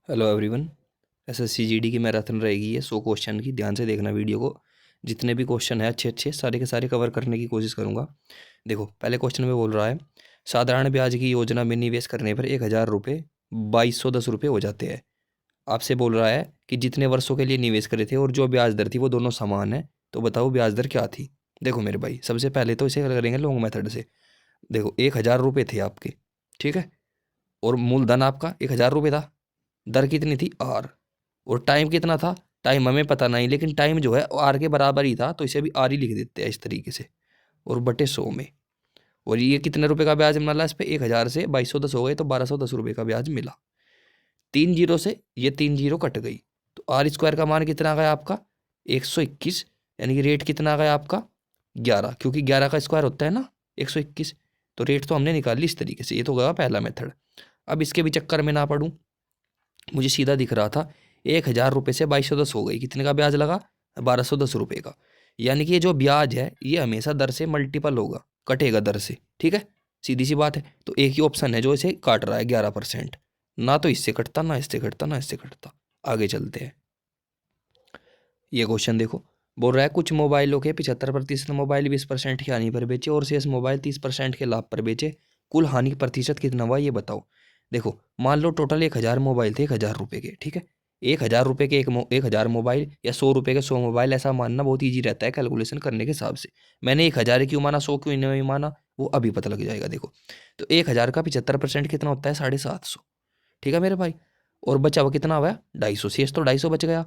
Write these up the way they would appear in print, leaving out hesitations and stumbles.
Hello everyone. SSC GD की marathon रहेगी ये 100 क्वेश्चन की। ध्यान से देखना वीडियो को। जितने भी क्वेश्चन है अच्छे अच्छे सारे के सारे कवर करने की कोशिश करूंगा। देखो पहले क्वेश्चन में बोल रहा है साधारण ब्याज की योजना में निवेश करने पर 1,000 रुपये 2,210 रुपये हो जाते हैं। आपसे बोल रहा है कि जितने वर्षों के लिए निवेश करे थे और जो ब्याज दर थी वो दोनों समान है, तो बताओ ब्याज दर क्या थी। देखो मेरे भाई, सबसे पहले तो इसे करेंगे लॉन्ग मेथड से। देखो 1,000 रुपये थे आपके, ठीक है, और मूलधन आपका 1,000 रुपये था। दर कितनी थी आर, और टाइम कितना था, टाइम हमें पता नहीं, लेकिन टाइम जो है आर के बराबर ही था, तो इसे भी आर ही लिख देते हैं इस तरीके से, और बटे 100 में। और ये कितने रुपए का ब्याज मिला इस पे, 1,000 से 2,210 हो गए तो 1,210 रुपये का ब्याज मिला। 3 जीरो से ये 3 जीरो कट गई, तो आर स्क्वायर का मान कितना आ गया आपका 121, यानी कि रेट कितना आ गया आपका 11, क्योंकि 11 का स्क्वायर होता है ना 121। तो रेट तो हमने निकाल ली इस तरीके से। ये तो गया पहला मेथड। अब इसके भी चक्कर में ना पढ़ूं, मुझे सीधा दिख रहा था 1,000 रुपये से 2,210 हो गई, कितने का ब्याज लगा 1,210 रुपये का। यानी कि ये जो ब्याज है ये हमेशा दर से मल्टीपल होगा, कटेगा दर से, ठीक है, सीधी सी बात है। तो एक ही ऑप्शन है जो इसे काट रहा है 11%। ना तो इससे कटता, ना इससे कटता, ना इससे कटता। आगे चलते हैं। ये क्वेश्चन देखो, बोल रहा है कुछ मोबाइलों के 75% मोबाइल 20% की हानि पर बेचे और शेष मोबाइल 30% के लाभ पर बेचे, कुल हानि प्रतिशत कितना हुआ ये बताओ। देखो मान लो टोटल 1,000 मोबाइल थे 1,000 रुपये के, ठीक है। 1,000 रुपये के 1,000 मोबाइल या 100 रुपये के 100 मोबाइल, ऐसा मानना बहुत ईजी रहता है कैलकुलेशन करने के हिसाब से। मैंने 1,000 क्यों माना, 100 क्यों नहीं माना, वो अभी पता लग जाएगा। देखो तो 1,000 का 75% कितना होता है 750, ठीक है मेरे भाई। और बचा हुआ कितना हुआ 250, शेष तो 250 बच गया।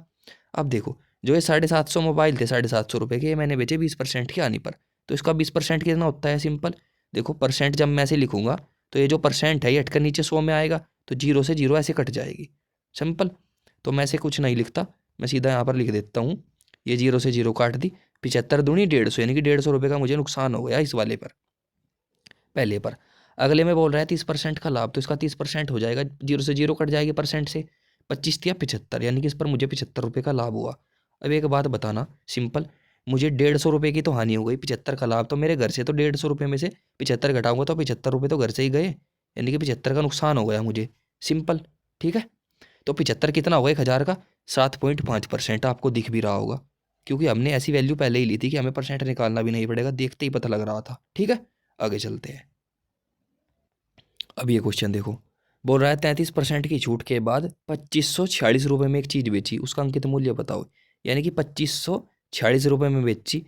अब देखो जो ये 750 मोबाइल थे 750 रुपये के, ये मैंने बेचे 20% की आने पर, तो इसका 20% कितना होता है सिंपल। देखो परसेंट जब मैं ऐसे लिखूंगा तो ये जो परसेंट है ये हटकर नीचे 100 में आएगा, तो जीरो से जीरो ऐसे कट जाएगी, सिंपल। तो मैं ऐसे कुछ नहीं लिखता, मैं सीधा यहाँ पर लिख देता हूँ, ये जीरो से जीरो काट दी, 75 दूनी 150, यानी कि 150 रुपये का मुझे नुकसान हो गया इस वाले पर, पहले पर। अगले में बोल रहा है 30% का लाभ, तो इसका 30% हो जाएगा, जीरो से जीरो कट जाएगी परसेंट से, 25 या 75, यानी कि इस पर मुझे 75 रुपये का लाभ हुआ। अब एक बात बताना सिंपल, मुझे 150 रुपये की तो हानि हो गई, 75 का लाभ, तो मेरे घर से तो 150 रुपये में से 75 घटाऊंगा तो 75 रुपये तो घर से ही गए, यानी कि 75 का नुकसान हो गया मुझे, सिंपल, ठीक है। तो 75 कितना होगा 1,000 का 7.5%, आपको दिख भी रहा होगा, क्योंकि हमने ऐसी वैल्यू पहले ही ली थी कि हमें परसेंट निकालना भी नहीं पड़ेगा, देखते ही पता लग रहा था, ठीक है। आगे चलते हैं। अब ये क्वेश्चन देखो, बोल रहा है 33% की छूट के बाद 2,546 रुपये में एक चीज़ बेची, उसका अंकित मूल्य बताओ। यानी कि 2,546 रुपये में बेची,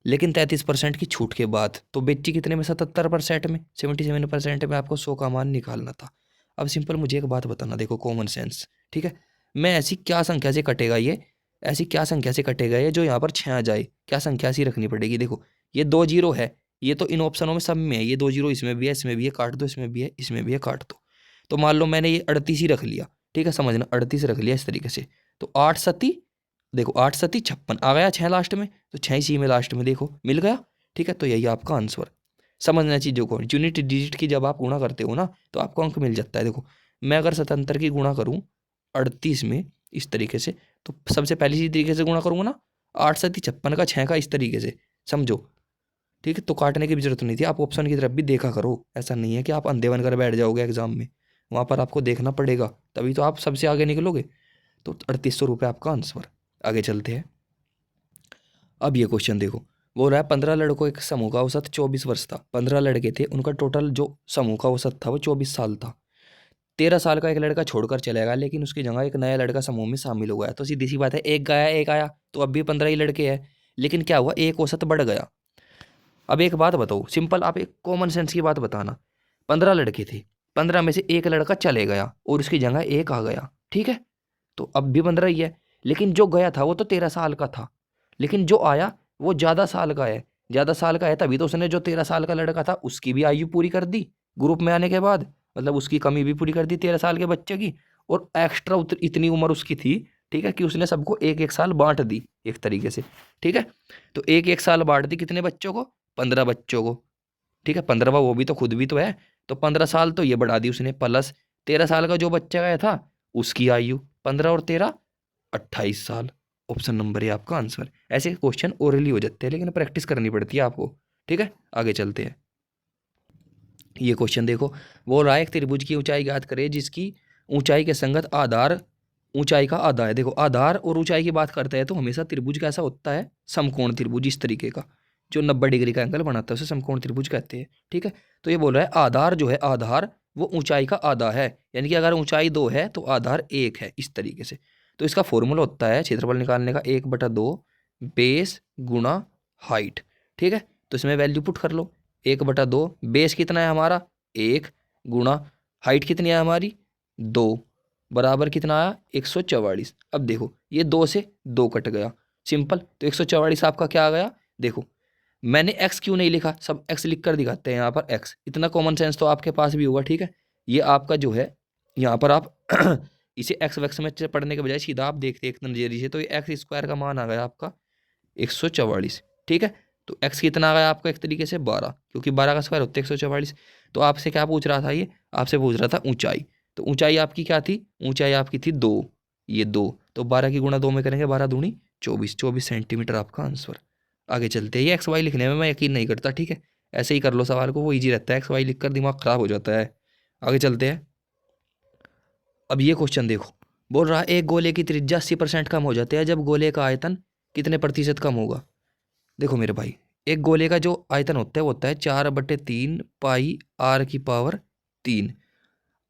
लेकिन 33% की छूट के बाद, तो बेची कितने में 77% में, 77% में आपको 100 का मान निकालना था। अब सिंपल मुझे एक बात बताना, देखो कॉमन सेंस, ठीक है। मैं ऐसी क्या संख्या से कटेगा ये, ऐसी क्या संख्या से कटेगा ये जो यहाँ पर 6 आ जाए, क्या संख्या ऐसी रखनी पड़ेगी। देखो ये 2 जीरो है, ये तो इन ऑप्शनों में सब में है, ये 2 जीरो इसमें भी है, इसमें भी है, काट दो, इसमें भी है, इसमें भी है, काट दो। तो मान लो मैंने ये 38 ही रख लिया, ठीक है, समझना 38 रख लिया इस तरीके से, तो 8 सती, देखो 8 सती 56 आ गया 6 लास्ट में, तो 6 इसी में लास्ट में देखो मिल गया, ठीक है। तो यही आपका आंसर। समझना चीज़ों को, यूनिट डिजिट की जब आप गुणा करते हो ना तो आपको अंक मिल जाता है। देखो मैं अगर 77 की गुणा करूँ 38 में इस तरीके से, तो सबसे पहली चीज तरीके से गुणा करूंगा ना, 8 सती 56 का 6 का इस तरीके से, समझो, ठीक है। तो काटने की भी जरूरत नहीं थी, आप ऑप्शन की तरफ भी देखा करो, ऐसा नहीं है कि आप अंधे बनकर बैठ जाओगे एग्जाम में, वहां पर आपको देखना पड़ेगा, तभी तो आप सबसे आगे निकलोगे। तो 3,800 रुपये आपका आंसर। आगे चलते हैं। अब ये क्वेश्चन देखो, बोल रहा है 15 लड़कों एक समूह का औसत 24 वर्ष था, 15 लड़के थे, उनका टोटल जो समूह का औसत था वो 24 साल था। 13 साल का एक लड़का छोड़कर चलेगा, लेकिन उसकी जगह एक नया लड़का समूह में शामिल हो गया, तो सीधी सी बात है एक गया एक आया, तो अब भी 15 ही लड़के हैं, लेकिन क्या हुआ एक औसत बढ़ गया। अब एक बात बताओ सिंपल, आप एक कॉमन सेंस की बात बताना, 15 लड़के थे, 15 में से एक लड़का चले गया और उसकी जगह एक आ गया, ठीक है, तो अब भी 15 ही है। लेकिन जो गया था वो तो 13 साल का था, लेकिन जो आया वो ज्यादा साल का है, ज्यादा साल का है, तभी तो उसने जो 13 साल का लड़का था उसकी भी आयु पूरी कर दी ग्रुप में आने के बाद, मतलब उसकी कमी भी पूरी कर दी 13 साल के बच्चे की, और एक्स्ट्रा इतनी उम्र उसकी थी, ठीक है, कि उसने सबको एक एक साल बांट दी एक तरीके से, ठीक है। तो एक एक साल बांट दी कितने बच्चों को, 15 बच्चों को, ठीक है। 15वां वो भी तो खुद भी तो है, तो 15 साल तो ये बढ़ा दी उसने, प्लस 13 साल का जो बच्चा गया था उसकी आयु 15 और 13 28 साल। ऑप्शन नंबर है आपका आंसर। ऐसे क्वेश्चन ओरली हो जाते हैं, लेकिन प्रैक्टिस करनी पड़ती है आपको, ठीक है। आगे चलते हैं। ये क्वेश्चन देखो, बोल रहा है एक त्रिभुज की ऊंचाई ज्ञात करे जिसकी ऊंचाई के संगत आधार ऊंचाई का आधा है। देखो आधार और ऊंचाई की बात करते हैं तो हमेशा त्रिभुज कैसा होता है, समकोण त्रिभुज इस तरीके का, जो 90 डिग्री का एंगल बनाता है उसे समकोण त्रिभुज कहते हैं। ठीक है, तो ये बोल रहा है आधार जो है, आधार वो ऊंचाई का आधा है, यानी कि अगर ऊंचाई 2 है तो आधार 1 है, इस तरीके से। तो इसका फॉर्मूला होता है क्षेत्रफल निकालने का 1/2 बेस गुणा हाइट। ठीक है, तो इसमें वैल्यू पुट कर लो, 1/2 बेस कितना है हमारा 1 गुणा हाइट कितनी है हमारी 2 बराबर कितना आया 144। अब देखो ये 2 से 2 कट गया, सिंपल, तो 144 आपका क्या आ गया। देखो मैंने x क्यों नहीं लिखा, सब x लिख कर दिखाते हैं यहाँ पर x, इतना कॉमन सेंस तो आपके पास भी होगा। ठीक है, ये आपका जो है यहाँ पर आप इसे x वैक्स में पढ़ने के बजाय सीधा आप देखते एक नजरिए से, तो ये एक्स स्क्वायर का मान आ गया आपका 144। ठीक है, तो x कितना आ गया आपका एक तरीके से 12, क्योंकि 12 का स्क्वायर होता है 144। तो आपसे क्या पूछ रहा था, ये आपसे पूछ रहा था ऊंचाई, तो ऊंचाई आपकी क्या थी, ऊंचाई आपकी थी 2, ये 2, तो 12 की गुणा 2 में करेंगे 12 दूनी 24 सेंटीमीटर आपका आंसर। आगे चलते हैं, ये एक्स वाई लिखने में मैं यकीन नहीं करता। ठीक है, ऐसे ही कर लो सवाल को, वो इजी रहता है, एक्स वाई लिखकर दिमाग खराब हो जाता है। आगे चलते हैं, अब ये क्वेश्चन देखो, बोल रहा है एक गोले की त्रिज्या 80% कम हो जाती है जब गोले का आयतन कितने प्रतिशत कम होगा। देखो मेरे भाई, एक गोले का जो आयतन होता है वो होता है 4/3 पाई r की पावर 3।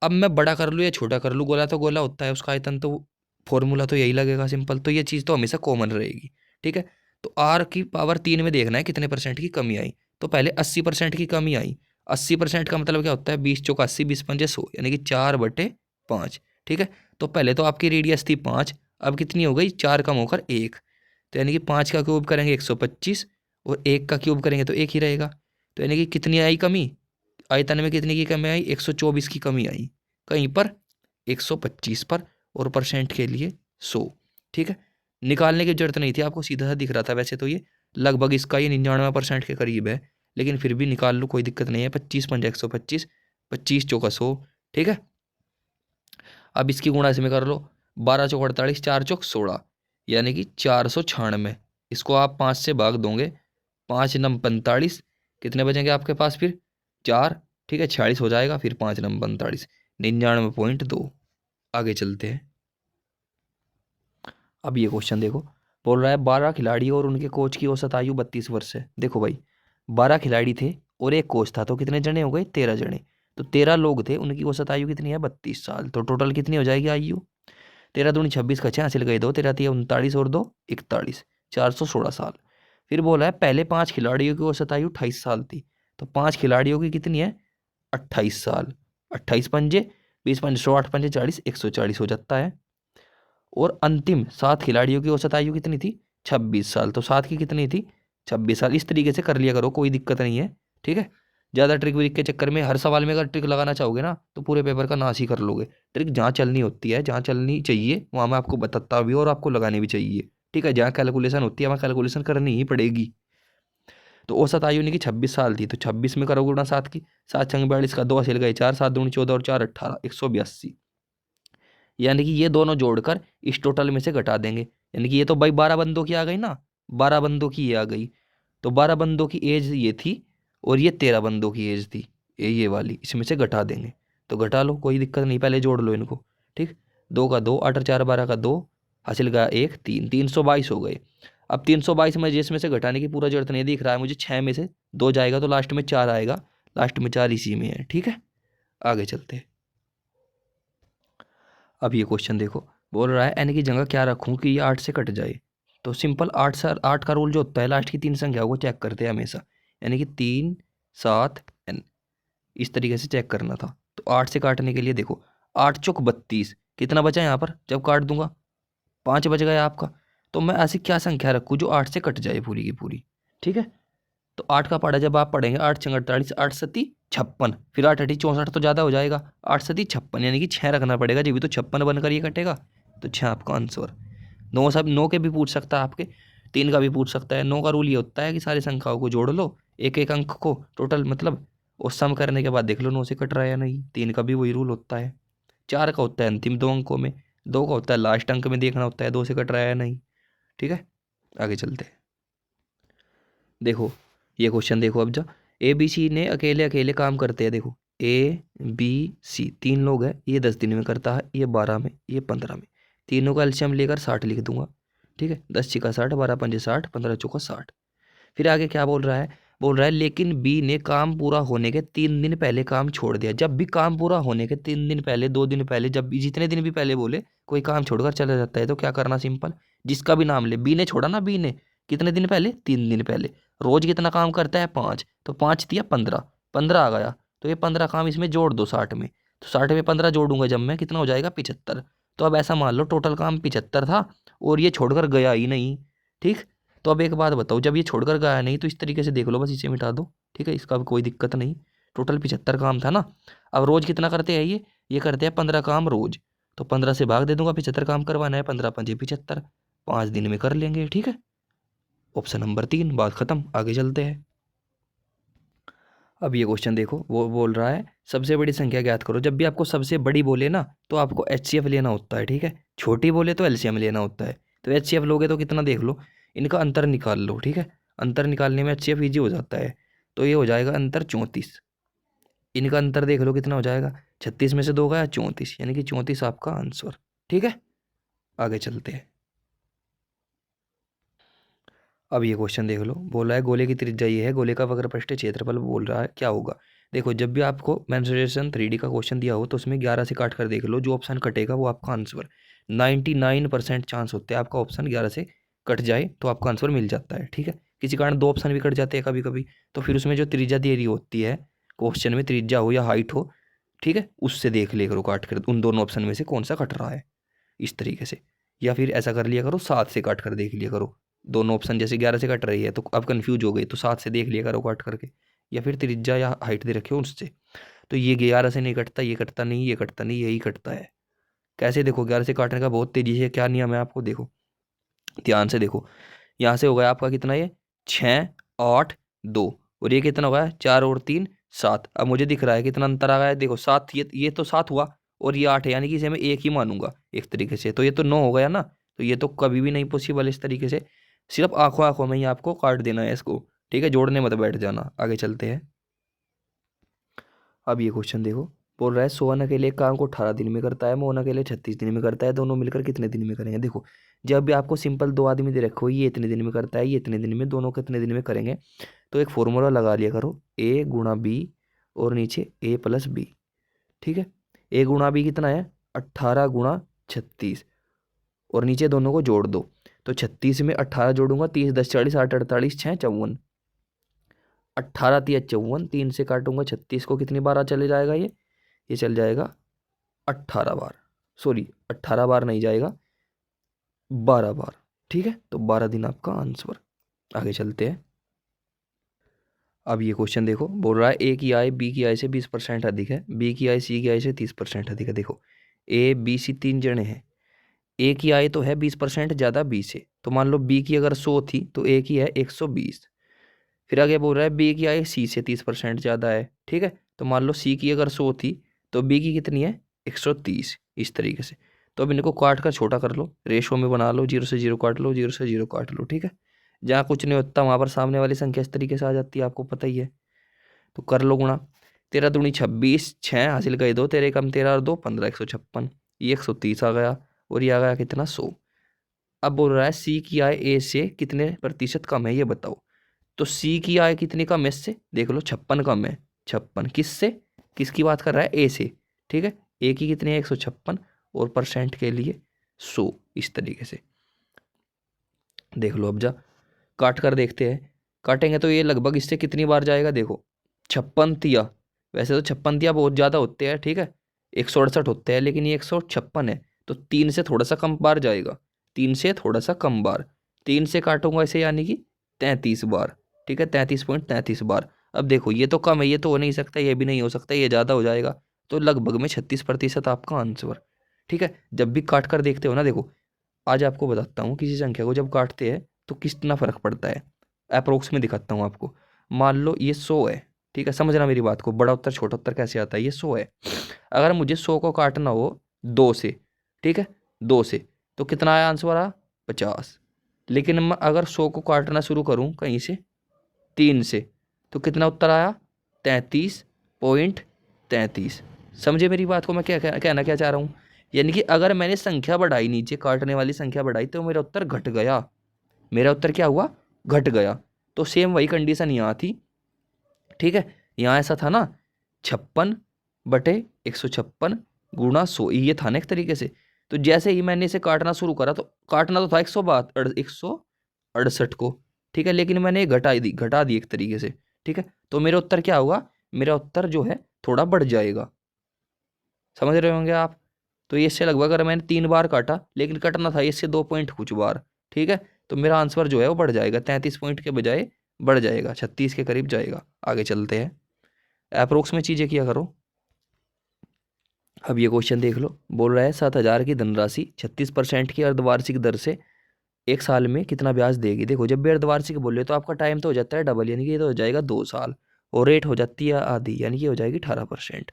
अब मैं बड़ा कर लूँ या छोटा कर लूँ, गोला तो गोला होता है, उसका आयतन तो फॉर्मूला तो यही लगेगा सिंपल, तो ये चीज़ तो हमेशा कॉमन रहेगी। ठीक है, तो r की पावर 3 में देखना है कितने परसेंट की कमी आई, तो पहले 80% की कमी आई। 80% का मतलब क्या होता है, 20 चौका 80, 20 पंजे 100, यानी कि 4/5। ठीक है, तो पहले तो आपकी रेडियस थी 5, अब कितनी हो गई 4 कम होकर 1, तो यानी कि 5 का क्यूब करेंगे 125 और 1 का क्यूब करेंगे तो 1 ही रहेगा। तो यानी कि कितनी आई कमी, आयतन में कितनी की कमी आई 124 की कमी आई, कहीं पर 125 पर, और परसेंट के लिए 100। ठीक है, निकालने की जरूरत नहीं थी आपको, सीधा सा दिख रहा था। वैसे तो ये लगभग इसका ये 99% के करीब है, लेकिन फिर भी निकाल लो, कोई दिक्कत नहीं है। 25 पंजा 125, 25 चौका 100। ठीक है, अब इसकी गुणा इसमें कर लो, 12 चौक 48, 4 चौक 16, यानी कि 496। इसको आप 5 से भाग दोगे, 5 नम 45, कितने बचेंगे आपके पास फिर 4। ठीक है, 46 हो जाएगा, फिर 5 नम 45, 99.2। आगे चलते हैं, अब ये क्वेश्चन देखो, बोल रहा है 12 खिलाड़ी और उनके कोच की औसत आयु 32 वर्ष है। देखो भाई 12 खिलाड़ी थे और एक कोच था, तो कितने जने हो गए 13 जने, तो 13 लोग थे, उनकी औसत आयु कितनी है 32 साल, तो टोटल कितनी हो जाएगी आयु, 13 दूनी 26 का 6 हासिल गए 2, 13 3 39 और 2 41, 416 साल। फिर बोला है पहले 5 खिलाड़ियों की औसत आयु 28 साल थी, तो 5 खिलाड़ियों की कितनी है 28 साल, 28 पंजे 20 पंजे 100, 8 पंजे 40, 140 हो जाता है। और अंतिम 7 खिलाड़ियों की औसत आयु कितनी थी 26 साल, तो 7 की कितनी थी 26 साल। इस तरीके से कर लिया करो, कोई दिक्कत नहीं है। ठीक है, ज़्यादा ट्रिक व्रिक के चक्कर में हर सवाल में अगर ट्रिक लगाना चाहोगे ना तो पूरे पेपर का नाश ही कर लोगे। ट्रिक जहाँ चलनी होती है, जहाँ चलनी चाहिए वहाँ मैं आपको बताता भी और आपको लगानी भी चाहिए। ठीक है, जहाँ कैलकुलेशन होती है वहाँ कैलकुलेशन करनी ही पड़ेगी। तो औसत आयु उनकी 26 साल थी, तो 26 में करोगे गुणा 7 की, 7 छंग 42 का 2 हासिल गए 4, 7 दूनी 14 और 4 18, 182, यानी कि ये दोनों जोड़कर इस टोटल में से घटा देंगे। यानी कि ये तो भाई 12 बंदों की आ गई ना, 12 बंदों की ये आ गई, तो 12 बंदों की एज ये थी और ये 13 बंदों की एज थी, ये वाली, इसमें से घटा देंगे। तो घटा लो, कोई दिक्कत नहीं, पहले जोड़ लो इनको। ठीक, 2 का 2, 8 और 4 12 का 2, हासिल गया 1 3, 322 हो गए। अब 322 में जिसमें से घटाने की पूरा जरूरत नहीं दिख रहा है मुझे, 6 में से 2 जाएगा तो लास्ट में 4 आएगा, लास्ट में 4 इसी में है। ठीक है, आगे चलते हैं, अब ये क्वेश्चन देखो, बोल रहा है एन की जगह क्या रखूं कि ये 8 से कट जाए। तो सिंपल 8 सर 8 का रूल जो होता है लास्ट की 3 संख्या को चेक करते हैं हमेशा, यानी कि 3 7 एन, इस तरीके से चेक करना था। तो 8 से काटने के लिए देखो, 8 चौक 32, कितना बचा यहाँ पर जब काट दूंगा 5 बच गया आपका। तो मैं ऐसी क्या संख्या रखूँ जो 8 से कट जाए पूरी की पूरी। ठीक है, तो 8 का पढ़ा जब आप पढ़ेंगे, 8 छंग 48, 8 सती 56, फिर 8 अठी 64 तो ज़्यादा हो जाएगा, 8 सती 56, यानी कि 6 रखना पड़ेगा जब भी तो 56 बनकर ये कटेगा, तो 6 आपका आंसर। 9 सब 9 के भी पूछ सकता है आपके, 3 का भी पूछ सकता है। 9 का रूल ये होता है कि सारी संख्याओं को जोड़ लो, एक एक अंक को टोटल मतलब, और सम करने के बाद देख लो 9 से कट रहा है या नहीं। 3 का भी वही रूल होता है। 4 का होता है अंतिम 2 अंकों में, 2 का होता है लास्ट अंक में देखना होता है 2 से कट रहा है या नहीं। ठीक है, आगे चलते हैं, देखो ये क्वेश्चन देखो, अब जा ए बी सी ने अकेले अकेले काम करते हैं। देखो ए बी सी, 3 लोग हैं, ये 10 दिन में करता है, ये 12 में, ये 15 में। तीनों का एलसीएम लेकर 60 लिख दूंगा, ठीक है। 10 छिका 60, 12 पंजे 60, 15 चौका 60। फिर आगे क्या बोल रहा है, बोल रहा है लेकिन बी ने काम पूरा होने के 3 दिन पहले काम छोड़ दिया। जब भी काम पूरा होने के 3 दिन पहले, 2 दिन पहले, जब भी जितने दिन भी पहले बोले कोई काम छोड़कर चला जाता है तो क्या करना, सिंपल, जिसका भी नाम ले, बी ने छोड़ा ना, बी ने कितने दिन पहले, 3 दिन पहले। रोज कितना काम करता है, 5, तो 5 दिया 15, 15 आ गया, तो ये 15 काम इसमें जोड़ दो 60 में, तो 60 में 15 जोड़ूंगा जब मैं, कितना हो जाएगा 75। तो अब ऐसा मान लो टोटल काम 75 था और ये छोड़कर गया ही नहीं, ठीक। तो अब एक बात बताओ, जब ये छोड़कर गया नहीं तो इस तरीके से देख लो, बस इसे मिटा दो, ठीक है, इसका भी कोई दिक्कत नहीं। टोटल 75 काम था ना। अब रोज कितना करते हैं ये करते हैं 15 काम रोज, तो 15 से भाग दे दूंगा, 75 काम करवाना है, 15 पंजे 75, 5 दिन में कर लेंगे, ठीक है। ऑप्शन नंबर 3, बात खत्म, आगे चलते हैं। अब ये क्वेश्चन देखो, वो बोल रहा है सबसे बड़ी संख्या ज्ञात करो। जब भी आपको सबसे बड़ी बोले ना तो आपको एचसीएफ लेना होता है, ठीक है। छोटी बोले तो एलसीएम लेना होता है। तो एचसीएफ लोगे तो कितना देख लो, इनका अंतर निकाल लो, ठीक है। अंतर निकालने में एचसीएफ ईजी हो जाता है। तो ये हो जाएगा अंतर 34। इनका अंतर देख लो कितना हो जाएगा, 36 में से 2 गया 34, यानी कि 34 आपका आंसर, ठीक है। आगे चलते हैं। अब ये क्वेश्चन देख लो, बोल रहा है गोले की त्रिज्या ये है, गोले का वक्रपृष्ठीय क्षेत्रफल बोल रहा है, क्या होगा। देखो जब भी आपको मेंसुरेशन 3D का क्वेश्चन दिया हो तो उसमें 11 से काट कर देख लो, जो ऑप्शन कटेगा वो आपका आंसर। 99% चांस होते हैं आपका ऑप्शन 11 से कट जाए तो आपका आंसर मिल जाता है, ठीक है। किसी कारण 2 ऑप्शन भी कट जाते हैं कभी कभी, तो फिर उसमें जो त्रिज्या दे रही होती है क्वेश्चन में, त्रिज्या हो या हाइट हो, ठीक है, उससे देख लिया करो काट कर उन दोनों ऑप्शन में से कौन सा कट रहा है, इस तरीके से। या फिर ऐसा कर लिया करो, 7 से काट कर देख लिया करो, दोनों ऑप्शन जैसे 11 से कट रही है तो अब कंफ्यूज हो गई तो 7 से देख लिया करो काट करके, या फिर त्रिज्या या हाइट दे रखे हो उससे। तो ये 11 से नहीं कटता, ये कटता नहीं, ये कटता नहीं, यही कटता है। कैसे, देखो 11 से काटने का बहुत तेजी से क्या नियम है आपको, देखो ध्यान से देखो। यहाँ से हो गया आपका कितना, ये 6 8 2, और ये कितना हो गया 4 और 3 7। अब मुझे दिख रहा है कितना अंतर आ गया है, देखो 7, ये तो 7 हुआ और ये 8 है, यानी कि इसे मैं 1 ही मानूंगा एक तरीके से, तो ये तो 9 हो गया ना। तो ये तो कभी भी नहीं पॉसिबल इस तरीके से। सिर्फ आंखों आंखों में ही आपको काट देना है इसको, ठीक है, जोड़ने मत बैठ जाना। आगे चलते हैं। अब ये क्वेश्चन देखो, बोल रहा है सोहन अकेले एक काम को 18 दिन में करता है, मोहन अकेले 36 दिन में करता है, दोनों मिलकर कितने दिन में करेंगे। देखो जब भी आपको सिंपल 2 आदमी दे रखो, ये इतने दिन में करता है, ये इतने दिन में, दोनों कितने दिन में करेंगे, तो एक फॉर्मूला लगा लिया करो, ए गुणा बी और नीचे ए प्लस बी, ठीक है। ए गुणा बी कितना है 18 गुणा 36, और नीचे दोनों को जोड़ दो, तो 36 में 18 जोड़ूंगा, 30 10 40 8 48 6 54, 18 3 54, 3 से काटूंगा 36 को, कितनी बार चले जाएगा ये चल जाएगा 18 बार, सॉरी 18 बार नहीं जाएगा 12 बार, ठीक है। तो 12 दिन आपका आंसर। आगे चलते हैं। अब ये क्वेश्चन देखो, बोल रहा है ए की आय बी की आय से 20% अधिक है, बी की आय सी की आय से 30% अधिक है। देखो ए बी सी 3 जने हैं, ए की आय तो है 20% ज़्यादा बी से, तो मान लो बी की अगर 100 थी तो ए की है 120। फिर आगे बोल रहा है बी की आय सी से 30% ज़्यादा है, ठीक है। तो मान लो सी की अगर 100 थी तो बी की कितनी है 130, इस तरीके से। तो अब इनको काट कर छोटा कर लो, रेशो में बना लो, 0 से 0 काट लो, 0 से 0 काट लो, ठीक है। जहाँ कुछ नहीं होता वहाँ पर सामने वाली संख्या इस तरीके से आ जाती है, आपको पता ही है। तो कर लो गुणा, 13 दूनी 26, 6 हासिल गए 2, तेरे कम 13 और 2 15, 156, ये 130 आ गया, और ये आ गया कितना 100। अब बोल रहा है सी की आय ए से कितने प्रतिशत कम है ये बताओ। तो सी की आय कितनी कम है इससे, देख लो 56 कम है, 56 किससे, किसकी बात कर रहा है, ए से, ठीक है। ए की कितनी है 156, और परसेंट के लिए 100, इस तरीके से देख लो। अब जा काट कर देखते हैं, काटेंगे तो ये लगभग इससे कितनी बार जाएगा, देखो 56 तिया, वैसे तो 56 तिया बहुत ज़्यादा होते हैं, ठीक है, 168 होते हैं, लेकिन ये 156 है, तो 3 से थोड़ा सा कम बार जाएगा, 3 से थोड़ा सा कम बार, 3 से काटूंगा इसे, यानी कि 33 बार, ठीक है, 33.33 बार। अब देखो ये तो कम है, ये तो हो नहीं सकता, ये भी नहीं हो सकता, ये ज़्यादा हो जाएगा, तो लगभग में 36% आपका आंसर, ठीक है। जब भी काट कर देखते हो ना, देखो आज आपको बताता हूँ किसी संख्या को जब काटते हैं तो कितना फर्क पड़ता है, अप्रोक्स में दिखाता हूँ आपको। मान लो ये 100 है, ठीक है, समझना मेरी बात को, बड़ा उत्तर छोटा उत्तर कैसे आता है, ये 100 है, अगर मुझे 100 को काटना हो 2 से, ठीक है, 2 से, तो कितना आया आंसर आ 50। लेकिन मैं अगर 100 को काटना शुरू करूँ कहीं से 3 से, तो कितना उत्तर आया 33.33, 33। समझे मेरी बात को, मैं कहना क्या चाह रहा हूँ। यानी कि अगर मैंने संख्या बढ़ाई, नीचे काटने वाली संख्या बढ़ाई, तो मेरा उत्तर घट गया। मेरा उत्तर क्या हुआ, घट गया। तो सेम वही कंडीशन यहाँ थी, ठीक है। यहाँ ऐसा था ना, 56/156 गुणा 100, ये था ना एक तरीके से। तो जैसे ही मैंने इसे काटना शुरू करा, तो काटना तो था 168 को, ठीक है, लेकिन मैंने घटा दी एक तरीके से, ठीक है। तो मेरा उत्तर क्या होगा, मेरा उत्तर जो है थोड़ा बढ़ जाएगा। समझ रहे होंगे आप। तो ये इससे लगभग, अगर मैंने 3 बार काटा, लेकिन कटना था इससे 2 पॉइंट कुछ बार, ठीक है, तो मेरा आंसर जो है वो बढ़ जाएगा, 33 पॉइंट के बजाय बढ़ जाएगा, 36 के करीब जाएगा। आगे चलते हैं, अप्रोक्स में चीजें किया करो। अब ये क्वेश्चन देख लो, बोल रहा है 7,000 की धनराशि 36% की अर्धवार्षिक दर से एक साल में कितना ब्याज देगी। देखो, जब भी अर्धवार्षिक बोले तो आपका टाइम तो हो जाता है डबल, यानी कि ये तो हो जाएगा 2 साल, और रेट हो जाती है आधी, यानी कि हो जाएगी 18%।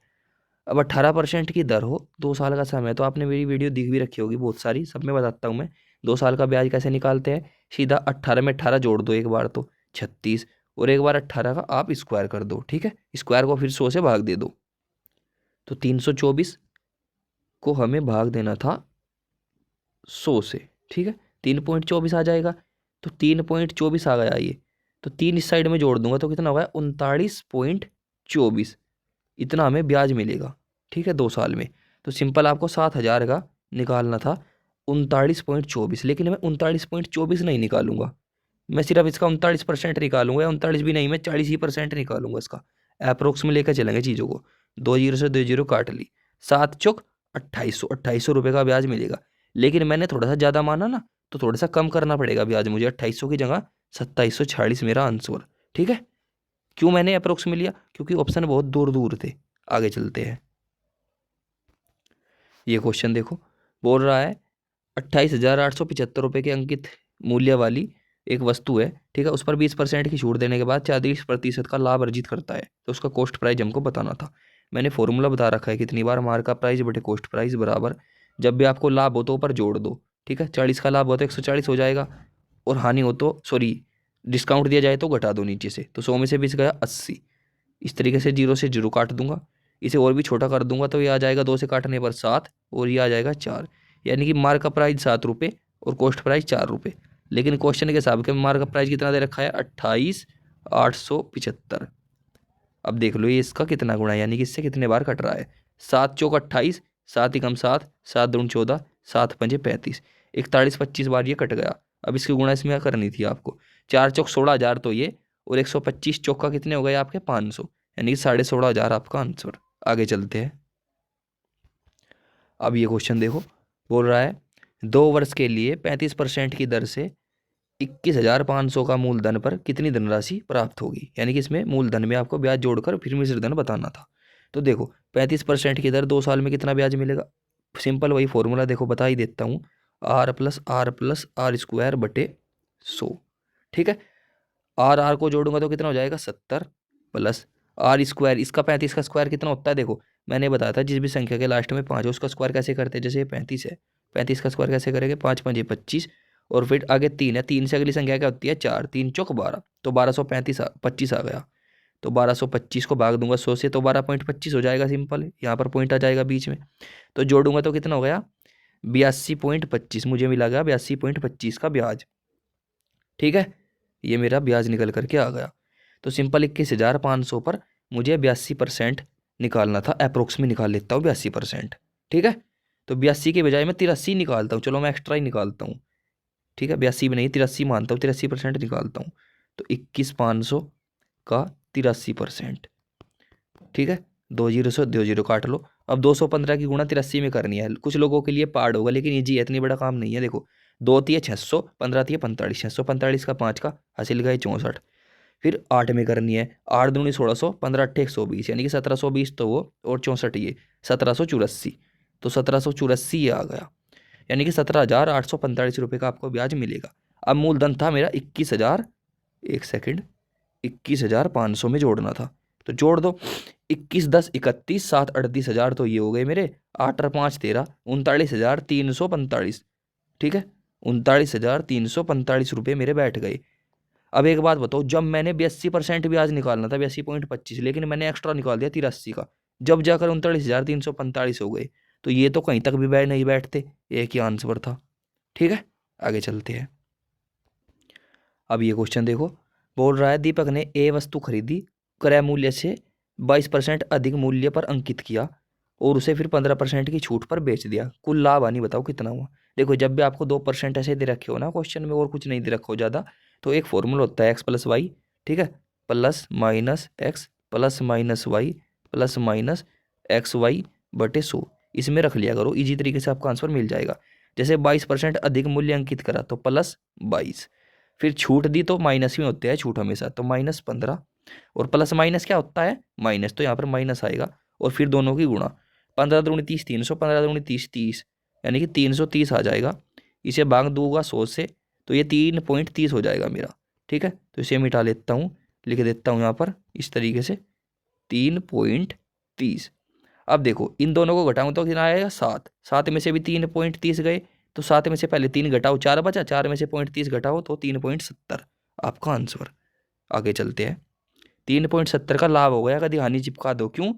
अब 18% की दर हो, 2 साल का समय, तो आपने मेरी वीडियो दिख भी रखी होगी बहुत सारी, सब में बताता हूँ मैं। 2 साल का ब्याज कैसे निकालते हैं, सीधा 18 में 18 जोड़ दो एक बार तो 36, और एक बार 18 का आप स्क्वायर कर दो, ठीक है, स्क्वायर को फिर 100 से भाग दे दो। तो 324 को हमें भाग देना था 100 से, ठीक है, 3.24 आ जाएगा। तो 3.24 आ गया ये, तो 3 इस साइड में जोड़ दूंगा तो कितना होगा, 39.24, इतना हमें ब्याज मिलेगा, ठीक है, 2 साल में। तो सिंपल आपको 7,000 का निकालना था 39.24, लेकिन मैं 39.24 नहीं निकालूंगा, मैं सिर्फ इसका 39% निकालूंगा, या 39 भी नहीं, मैं 40% निकालूंगा इसका। अप्रोक्स में लेकर चलेंगे चीज़ों को। 2 जीरो से 2 जीरो काट ली, 7 चौक 2800 रुपये का ब्याज मिलेगा। लेकिन मैंने थोड़ा सा ज़्यादा माना ना, तो थोड़ा सा कम करना पड़ेगा ब्याज मुझे, 2800 की जगह 2740 मेरा आंसर, ठीक है। क्यों मैंने अप्रोक्स में लिया, क्योंकि ऑप्शन बहुत दूर दूर थे। आगे चलते हैं, ये क्वेश्चन देखो, बोल रहा है 28,875 रुपये के अंकित मूल्य वाली एक वस्तु है, ठीक है, उस पर 20% की छूट देने के बाद 40% का लाभ अर्जित करता है, तो उसका कॉस्ट प्राइस हमको बताना था। मैंने फॉर्मूला बता रखा है कितनी बार, मार्कअप प्राइस बटे कॉस्ट प्राइस बराबर, जब भी आपको लाभ हो तो ऊपर जोड़ दो, ठीक है, 40 का लाभ हो तो 140 हो जाएगा, और हानि हो तो, सॉरी, डिस्काउंट दिया जाए तो घटा दो नीचे से, तो 100 में से 20 गया 80। इस तरीके से 0 से 0 काट दूंगा, इसे और भी छोटा कर दूंगा तो ये आ जाएगा 2 से काटने पर 7, और ये आ जाएगा 4, यानी कि मार्कअप प्राइस 7 रुपये और कॉस्ट प्राइस 4 रुपये। लेकिन क्वेश्चन के हिसाब के मार्कअप प्राइस कितना दे रखा है, 28,875। अब देख लो ये इसका कितना गुणा है, यानी कि इससे कितने बार कट रहा है, 7 चौक 28, 7 एकम 7, 7 दूनी 14, 7 पंजे 35, 41-25 बार ये कट गया। अब इसकी गुणा इसमें करनी थी आपको, 4 चौक 16,000 तो ये, और 125 चौका कितने हो गए आपके 500, यानी कि 16,500 आपका आंसर। आगे चलते हैं, अब ये क्वेश्चन देखो, बोल रहा है 2 वर्ष के लिए 35% की दर से 21,500 का मूलधन पर कितनी धनराशि प्राप्त होगी। यानी कि इसमें मूलधन में आपको ब्याज जोड़कर फिर मिश्र धन बताना था। तो देखो 35% की दर 2 साल में कितना ब्याज मिलेगा, सिंपल वही फॉर्मूला देखो बता ही देता हूँ, R+R+R² बटे 100, ठीक है। R को जोड़ूंगा तो कितना हो जाएगा 70, प्लस R², इसका 35 का स्क्वायर कितना होता है, देखो मैंने बताया था जिस भी संख्या के लास्ट में 5 है उसका स्क्वायर कैसे करते हैं, जैसे ये 35 है, 35 का स्क्वायर कैसे करेंगे, 5 पंजे 25, और फिर आगे 3 है, 3 से अगली संख्या क्या होती है 4, 3 चौक 12, तो 1225 आ गया। तो 1225 को भाग दूंगा 100 से, तो 12.25 हो जाएगा, सिंपल, यहाँ पर पॉइंट आ जाएगा बीच में, तो जोड़ूंगा तो कितना हो गया 82.25, मुझे मिला गया 82.25 का ब्याज, ठीक है, ये मेरा ब्याज निकल करके आ गया। तो सिंपल 21,500 पर मुझे 82% निकालना था, अप्रोक्स में निकाल लेता हूँ 82%, ठीक है। तो 82 के बजाय मैं 83 निकालता हूँ, चलो मैं एक्स्ट्रा ही निकालता हूँ, ठीक है, 82 में नहीं 83 मानता हूँ, 83% निकालता हूँ, तो 21,500 का 83%, ठीक है, 2 जीरो से 2 जीरो काट लो। अब 215 की गुणा 83 में करनी है, कुछ लोगों के लिए पार्ड होगा, लेकिन ईजी है, इतनी बड़ा काम नहीं है। देखो 2 तिये 600, 15 तिये 45, 645 का 5 का हासिल गए 64, फिर 8 में करनी है, 8 दूनी 1600, 15 अट्ठे 120, यानी कि 1720 तो वो, और 64 ये 1784, तो 1784 ये आ गया, यानी कि 17,845 रुपये का आपको ब्याज मिलेगा। अब मूलधन था मेरा 21,000, एक सेकंड, 21,500 में जोड़ना था, तो जोड़ दो, 21 10 31, 7 38,000 तो ये हो गए मेरे, 8 और 5 13, 39,345, ठीक है, 39,345 रुपये मेरे बैठ गए। अब एक बात बताओ, जब मैंने 82% ब्याज निकालना था 82.25, लेकिन मैंने एक्स्ट्रा निकाल दिया 83 का, जब जाकर 39,345 हो गए। तो ये तो कहीं तक भी नहीं बैठते, एक ही आंसर था। ठीक है, आगे चलते हैं। अब ये क्वेश्चन देखो, बोल रहा है दीपक ने ए वस्तु खरीदी, क्रय मूल्य से 22% अधिक मूल्य पर अंकित किया और उसे फिर 15% की छूट पर बेच दिया। कुल लाभ हानि बताओ कितना हुआ। देखो जब भी आपको 2% ऐसे दे रखे हो ना क्वेश्चन में, और कुछ नहीं दे रखा हो ज़्यादा, तो एक फॉर्मूला होता है x+y, ठीक है, plus minus x plus minus y plus minus XY/100। इसमें रख लिया करो, इजी तरीके से आपका आंसर मिल जाएगा। जैसे 22% अधिक मूल्य अंकित करा तो +22, फिर छूट दी तो माइनस में होते हैं छूट हमेशा, तो -15, और प्लस माइनस क्या होता है माइनस, तो यहाँ पर माइनस आएगा, और फिर दोनों की गुणा। 15 दूनी 30 300, 15 दूनी 30 30, यानी कि 330 आ जाएगा। इसे भाग दूंगा 100 से, तो ये 3.30 हो जाएगा मेरा। ठीक है, तो इसे मिटा लेता हूँ, लिख देता हूँ यहाँ पर इस तरीके से 3.30। अब देखो इन दोनों को घटाऊँ तो कितना आएगा 7, 7 में से भी 3.30 गए, तो 7 में से पहले 3 घटाओ 4 बचा, 4 में से 0.30 घटाओ तो 3.70 आपका आंसर। आगे चलते हैं। 3.70 का लाभ हो गया, कभी हानि चिपका दो, क्यों?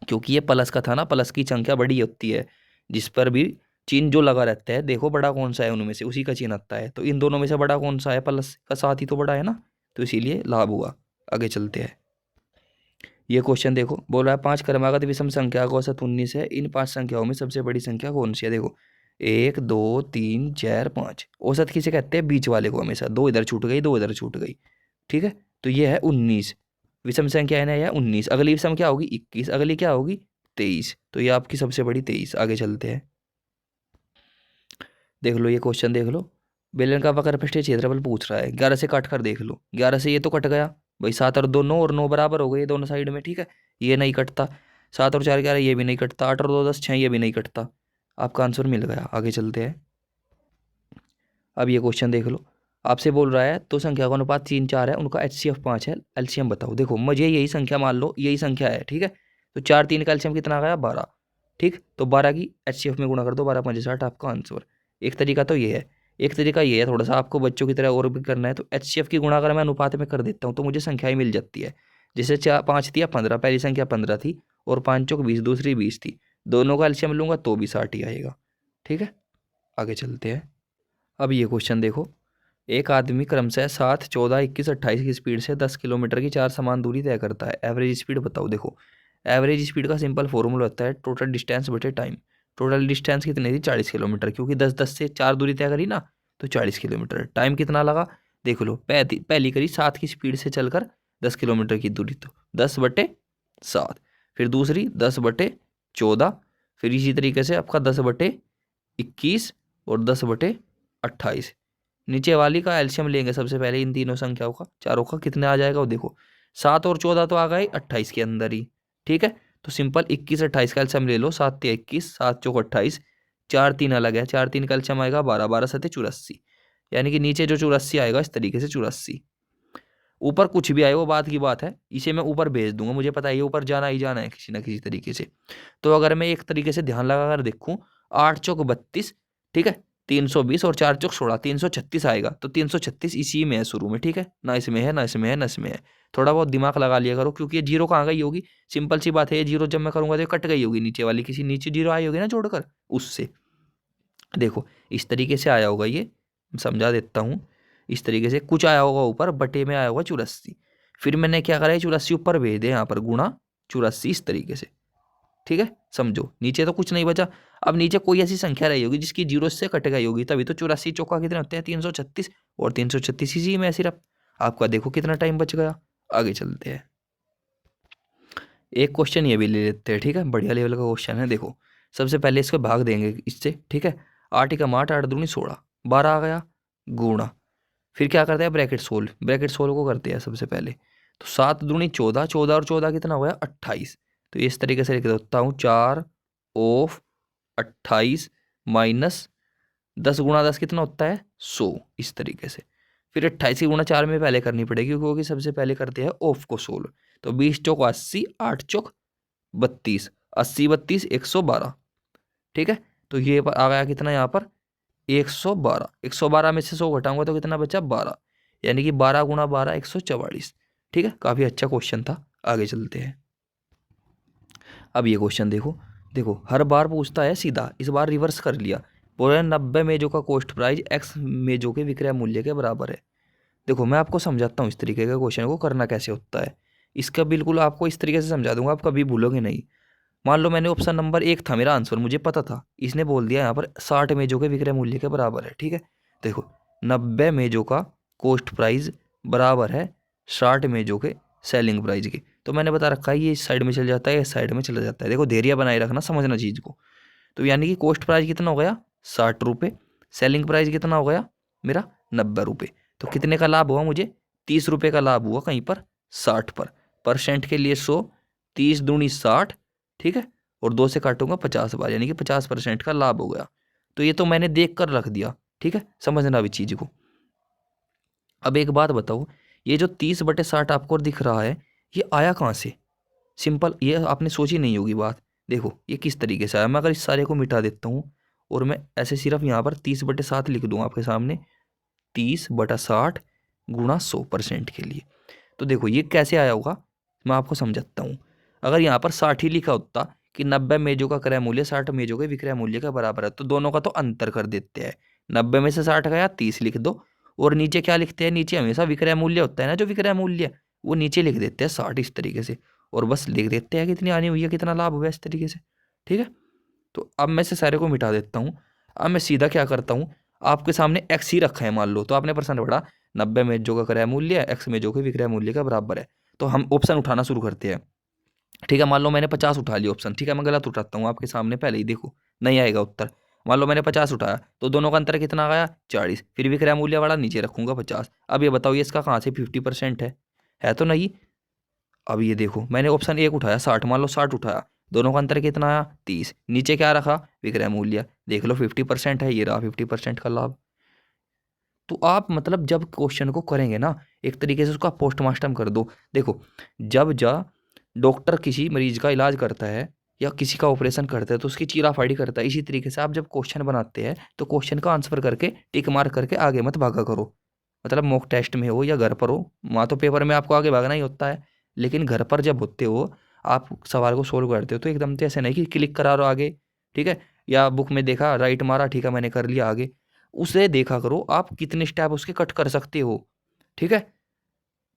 क्योंकि ये प्लस का था ना, प्लस की संख्या बड़ी होती है, जिस पर भी चिन्ह जो लगा रहता है, देखो बड़ा कौन सा है उनमें से, उसी का चिन्ह आता है। तो इन दोनों में से बड़ा कौन सा है, प्लस का 7 ही तो बड़ा है ना, तो इसीलिए लाभ हुआ। आगे चलते हैं। ये क्वेश्चन देखो, बोल रहा है 5 क्रमागत विषम संख्या का औसत 19 है, इन 5 संख्याओं में सबसे बड़ी संख्या कौन सी है। देखो 1 2 3 4 5, औसत किसे कहते हैं, बीच वाले को हमेशा। 2 इधर छूट गई, 2 इधर छूट गई, ठीक है, तो ये है 19, विषम संख्या है ना, यह 19। अगली विषम क्या होगी 21, अगली क्या होगी 23, तो ये आपकी सबसे बड़ी 23। आगे चलते हैं, देख लो ये क्वेश्चन देख लो, बेलन का वक्र पृष्ठीय क्षेत्रफल पूछ रहा है, 11 से काट कर देख लो, 11 से ये तो कट गया भाई, 7 और 2 9, और 9 बराबर हो गए दोनों साइड में, ठीक है, ये नहीं कटता। 7 और 4 11, ये भी नहीं कटता। 8 और 2 10 6, ये भी नहीं कटता। आपका आंसर मिल गया। आगे चलते हैं। अब ये क्वेश्चन देख लो, आपसे बोल रहा है दो संख्या का अनुपात 3 4 है, उनका HCF 5 है, एलसीएम बताओ। देखो मुझे यही संख्या मान लो, यही संख्या है, ठीक है, तो 4 3 का एलसीएम कितना आ गया 12, ठीक, तो 12 की HCF में गुणा कर दो, 12 5 60 आपका आंसर। एक तरीका तो ये है, एक तरीका ये है, थोड़ा सा आपको बच्चों की तरह और भी करना है, तो HCF की गुणा अगर मैं अनुपात में कर देता हूँ तो मुझे संख्या ही मिल जाती है। जैसे 4 5 थी या 15, पहली संख्या 15 थी और 5 चौक 20, दूसरी 20 थी, दोनों का एलसीएम लूंगा तो भी 60 ही आएगा। ठीक है, आगे चलते हैं। अब ये क्वेश्चन देखो, एक आदमी क्रमशः 7 14 21 28 की स्पीड से 10 किलोमीटर की 4 समान दूरी तय करता है, एवरेज स्पीड बताओ। देखो एवरेज स्पीड का सिंपल फॉर्मूला होता है टोटल डिस्टेंस बटे टाइम। टोटल डिस्टेंस कितनी थी 40 किलोमीटर, क्योंकि 10 10 से 4 दूरी तय करी ना, तो 40 किलोमीटर। टाइम कितना लगा देख लो, पहली करी 7 की स्पीड से चलकर 10 किलोमीटर की दूरी, तो 10/7, फिर दूसरी 10/14, फिर इसी तरीके से आपका 10/21 और 10/28। नीचे वाली का एलसीएम लेंगे सबसे पहले, इन तीनों संख्याओं का, चारों का कितना आ जाएगा वो देखो, 7 और 14 तो आ गए 28 के अंदर ही, ठीक है, तो सिंपल 21 28 का एलसीएम ले लो, 7 3 21, 7 चौक 28, 4 3 अलग है, 4 3 का एलसीएम आएगा 12, 12 7 84, यानी कि नीचे जो 84 आएगा इस तरीके से 84। ऊपर कुछ भी आए वो बात की बात है, इसे मैं ऊपर भेज दूंगा, मुझे पता है ये ऊपर जाना ही जाना है किसी ना किसी तरीके से। तो अगर मैं एक तरीके से ध्यान लगा कर देखूं, 8 चौक 32, ठीक है, 320 और 4 चौक 16, 336 आएगा, तो 336 इसी में है शुरू में, ठीक है, ना इसमें है ना इसमें है ना इसमें है। थोड़ा बहुत दिमाग लगा लिया करो, क्योंकि ये जीरो कहाँ गई होगी, सिंपल सी बात है, ये जीरो जब मैं करूंगा तो ये कट गई होगी, नीचे वाली किसी नीचे जीरो आई होगी ना जोड़कर उससे। देखो इस तरीके से आया होगा, ये समझा देता हूँ। इस तरीके से कुछ आया होगा ऊपर, बटे में आया होगा 84, फिर मैंने क्या करा है 84 ऊपर भेज दे यहाँ पर, गुणा 84 इस तरीके से, ठीक है, समझो नीचे तो कुछ नहीं बचा। अब नीचे कोई ऐसी संख्या रही होगी जिसकी जीरो से कट गई होगी, तभी तो 84 चौका कितने होते हैं 336, और 336 इसी में सिर्फ। आपका देखो कितना टाइम बच गया। आगे चलते हैं, एक क्वेश्चन ये भी ले लेते हैं, ठीक है, बढ़िया लेवल का क्वेश्चन है। देखो सबसे पहले इसको भाग देंगे इससे, ठीक है, 8 एकम 8, 8 दूनी 16, 12 आ गया, गुणा, फिर क्या करते हैं ब्रैकेट सोल्व, ब्रैकेट सोल्व को करते हैं सबसे पहले, तो 7 दूनी 14, 14 और 14 कितना हो गया 28, तो इस तरीके से लिख देता हूँ 4 ऑफ 28 माइनस 10 गुणा 10 कितना होता है 100, इस तरीके से। फिर 28 की गुणा 4 में पहले करनी पड़ेगी, क्योंकि सबसे पहले करते हैं ऑफ को सोल्व, तो 20 चौक 80, 8 चौक 32, 80 32 112, ठीक है, तो ये आ गया कितना यहाँ पर 112, 112 में से 100 घटाऊंगा तो कितना बचा 12, यानी कि 12 गुणा 12 144। ठीक है, काफ़ी अच्छा क्वेश्चन था। आगे चलते हैं। अब ये क्वेश्चन देखो, देखो हर बार पूछता है सीधा, इस बार रिवर्स कर लिया। बोल रहा है 90 मेजों का कॉस्ट प्राइस एक्स मेजों के विक्रय मूल्य के बराबर है। देखो मैं आपको समझाता हूँ इस तरीके का क्वेश्चन को करना कैसे होता है। इसका बिल्कुल आपको इस तरीके से समझा दूंगा, आप कभी भूलोगे नहीं। मान लो मैंने ऑप्शन नंबर 1 था मेरा आंसर, मुझे पता था, इसने बोल दिया यहाँ पर 60 मेजों के विक्रय मूल्य के बराबर है। ठीक है, देखो 90 मेजों का कॉस्ट प्राइस बराबर है 60 मेजों के सेलिंग प्राइस के। तो मैंने बता रखा है ये इस साइड में चल जाता है, इस साइड में चला जाता है। देखो धैर्य बनाए रखना, समझना चीज़ को। तो यानी कि कॉस्ट प्राइस कितना हो गया 60 रुपये, सेलिंग प्राइस कितना हो गया मेरा 90 रुपये। तो कितने का लाभ हुआ मुझे 30 रुपये का लाभ हुआ कहीं पर 60 पर। परसेंट के लिए 100, 30 दूनी 60, ठीक है, और 2 से काटूंगा 50 बार, यानी कि 50% का लाभ हो गया। तो ये तो मैंने देख कर रख दिया, ठीक है, समझना भी चीज़ को। अब एक बात बताओ, ये जो 30/60 आपको दिख रहा है ये आया कहाँ से? सिंपल, ये आपने सोची नहीं होगी बात। देखो ये किस तरीके से आया, मैं अगर इस सारे को मिटा देता हूँ और मैं ऐसे सिर्फ यहाँ पर 30/7 लिख दूँ आपके सामने, 30/60 गुणा 100% के लिए। तो देखो ये कैसे आया होगा, मैं आपको समझाता हूँ। अगर यहाँ पर 60 ही लिखा होता कि 90 मेजों का क्रय मूल्य 60 मेजों के विक्रय मूल्य के बराबर है, तो दोनों का तो अंतर कर देते हैं। 90 में से 60 गया 30 लिख दो, और नीचे क्या लिखते हैं, नीचे हमेशा विक्रय मूल्य होता है ना, जो विक्रय मूल्य वो नीचे लिख देते हैं 60 इस तरीके से, और बस लिख देते हैं कितनी आनी हुई है, कितना लाभ हुआ इस तरीके से। ठीक है, तो अब मैं से सारे को मिटा देता हूँ। अब मैं सीधा क्या करता हूँ, आपके सामने एक्स ही रखा है मान लो, तो आपने परसेंट पढ़ा 90 मेजों का क्रय मूल्य एक्स मेजों के विक्रय मूल्य का बराबर है। तो हम ऑप्शन उठाना शुरू करते हैं। ठीक है, मान लो मैंने 50 उठा लिया ऑप्शन, ठीक है, मैं गलत उठाता हूँ आपके सामने पहले ही, देखो नहीं आएगा उत्तर। मान लो मैंने 50 उठाया, तो दोनों का अंतर कितना आ गया 40, फिर विक्रय मूल्य वाला नीचे रखूंगा 50। अब ये बताओ ये इसका कहाँ से 50% है तो नहीं। अब ये देखो मैंने ऑप्शन 1 उठाया 60, मान लो 60 उठाया, दोनों का अंतर कितना आया 30, नीचे क्या रखा विक्रय मूल्य, देख लो 50% है, ये रहा 50% का लाभ। तो आप मतलब जब क्वेश्चन को करेंगे ना, एक तरीके से उसका पोस्टमार्टम कर दो। देखो जब डॉक्टर किसी मरीज का इलाज करता है या किसी का ऑपरेशन करता है तो उसकी चीराफाड़ी करता है, इसी तरीके से आप जब क्वेश्चन बनाते हैं तो क्वेश्चन का आंसर करके टिक मार्क करके आगे मत भागा करो। मतलब मॉक टेस्ट में हो या घर पर हो, वहाँ तो पेपर में आपको आगे भागना ही होता है, लेकिन घर पर जब होते हो आप सवाल को सोल्व करते हो तो एकदम से ऐसे नहीं कि क्लिक करा रहो आगे, ठीक है, या बुक में देखा राइट मारा ठीक है मैंने कर लिया आगे। उसे देखा करो आप कितने स्टेप उसके कट कर सकते हो। ठीक है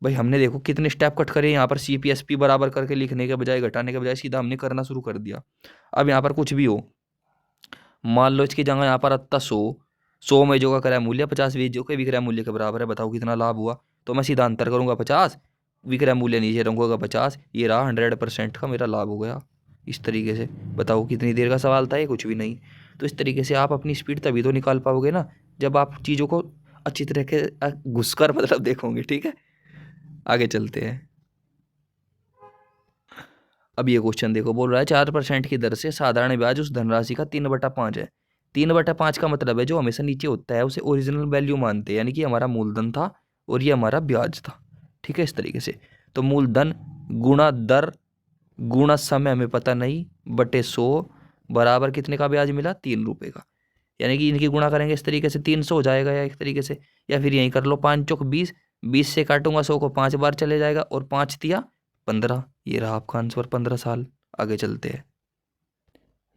भाई, हमने देखो कितने स्टेप कट करे यहाँ पर, CPSP बराबर करके लिखने के बजाय घटाने के बजाय सीधा हमने करना शुरू कर दिया। अब यहाँ पर कुछ भी हो, मान लो इसकी जगह यहाँ पर आता 100 में जो का क्रय मूल्य 50 जो के विक्रय मूल्य के बराबर है, बताओ कितना लाभ हुआ। तो मैं सीधा अंतर करूंगा 50, विक्रय मूल्य नीचे रखूंगा 50, ये रहा 100% का मेरा लाभ हो गया। इस तरीके से बताओ कितनी देर का सवाल था ये, कुछ भी नहीं। तो इस तरीके से आप अपनी स्पीड तभी तो निकाल पाओगे ना, जब आप चीज़ों को अच्छी तरह के घुस कर मतलब देखोगे। ठीक है, आगे चलते हैं। अब ये क्वेश्चन देखो, बोल रहा है 4% की दर से साधारण ब्याज उस धनराशि का 3/5 है। 3/5 का मतलब है जो हमेशा नीचे होता है उसे ओरिजिनल वैल्यू मानते हैं, यानी कि हमारा मूलधन था और ये हमारा ब्याज था। ठीक है, इस तरीके से। तो मूलधन गुणा दर गुणा समय हमें पता नहीं, बटे 100 बराबर कितने का ब्याज मिला 3 रुपये का। यानी कि इनकी गुणा करेंगे इस तरीके से 300 हो जाएगा, या एक तरीके से, या फिर यहीं कर लो 5 चौक 20, 20 से काटूंगा 100 को 5 बार चले जाएगा, और 5 तिया 15, ये रहा आपका आंसर 15 साल। आगे चलते हैं।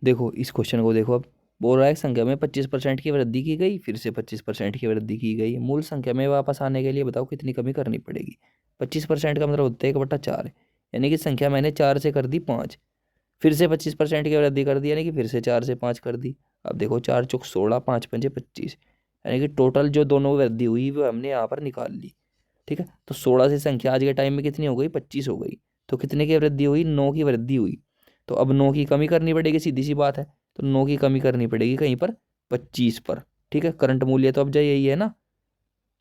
देखो इस क्वेश्चन को देखो, अब बोल रहा है संख्या में 25% की वृद्धि की गई, फिर से 25% की वृद्धि की गई, मूल संख्या में वापस आने के लिए बताओ कितनी कमी करनी पड़ेगी। 25% का मतलब होता है 1/4, यानी कि संख्या मैंने 4 से कर दी 5, फिर से 25% की वृद्धि कर दी, यानी कि फिर से 4 से 5 कर दी। अब देखो 4 चौक 16, 5 पंजे 25, यानी कि टोटल जो दोनों वृद्धि हुई वो हमने यहाँ पर निकाल ली। ठीक है, तो 16 से संख्या आज के टाइम में कितनी हो गई 25 हो गई, तो कितने की वृद्धि हुई 9 की वृद्धि हुई। तो अब 9 की कमी करनी पड़ेगी, सीधी सी बात है। तो 9 की कमी करनी पड़ेगी कहीं पर 25 पर। ठीक है, करंट मूल्य तो अब जाए यही है ना,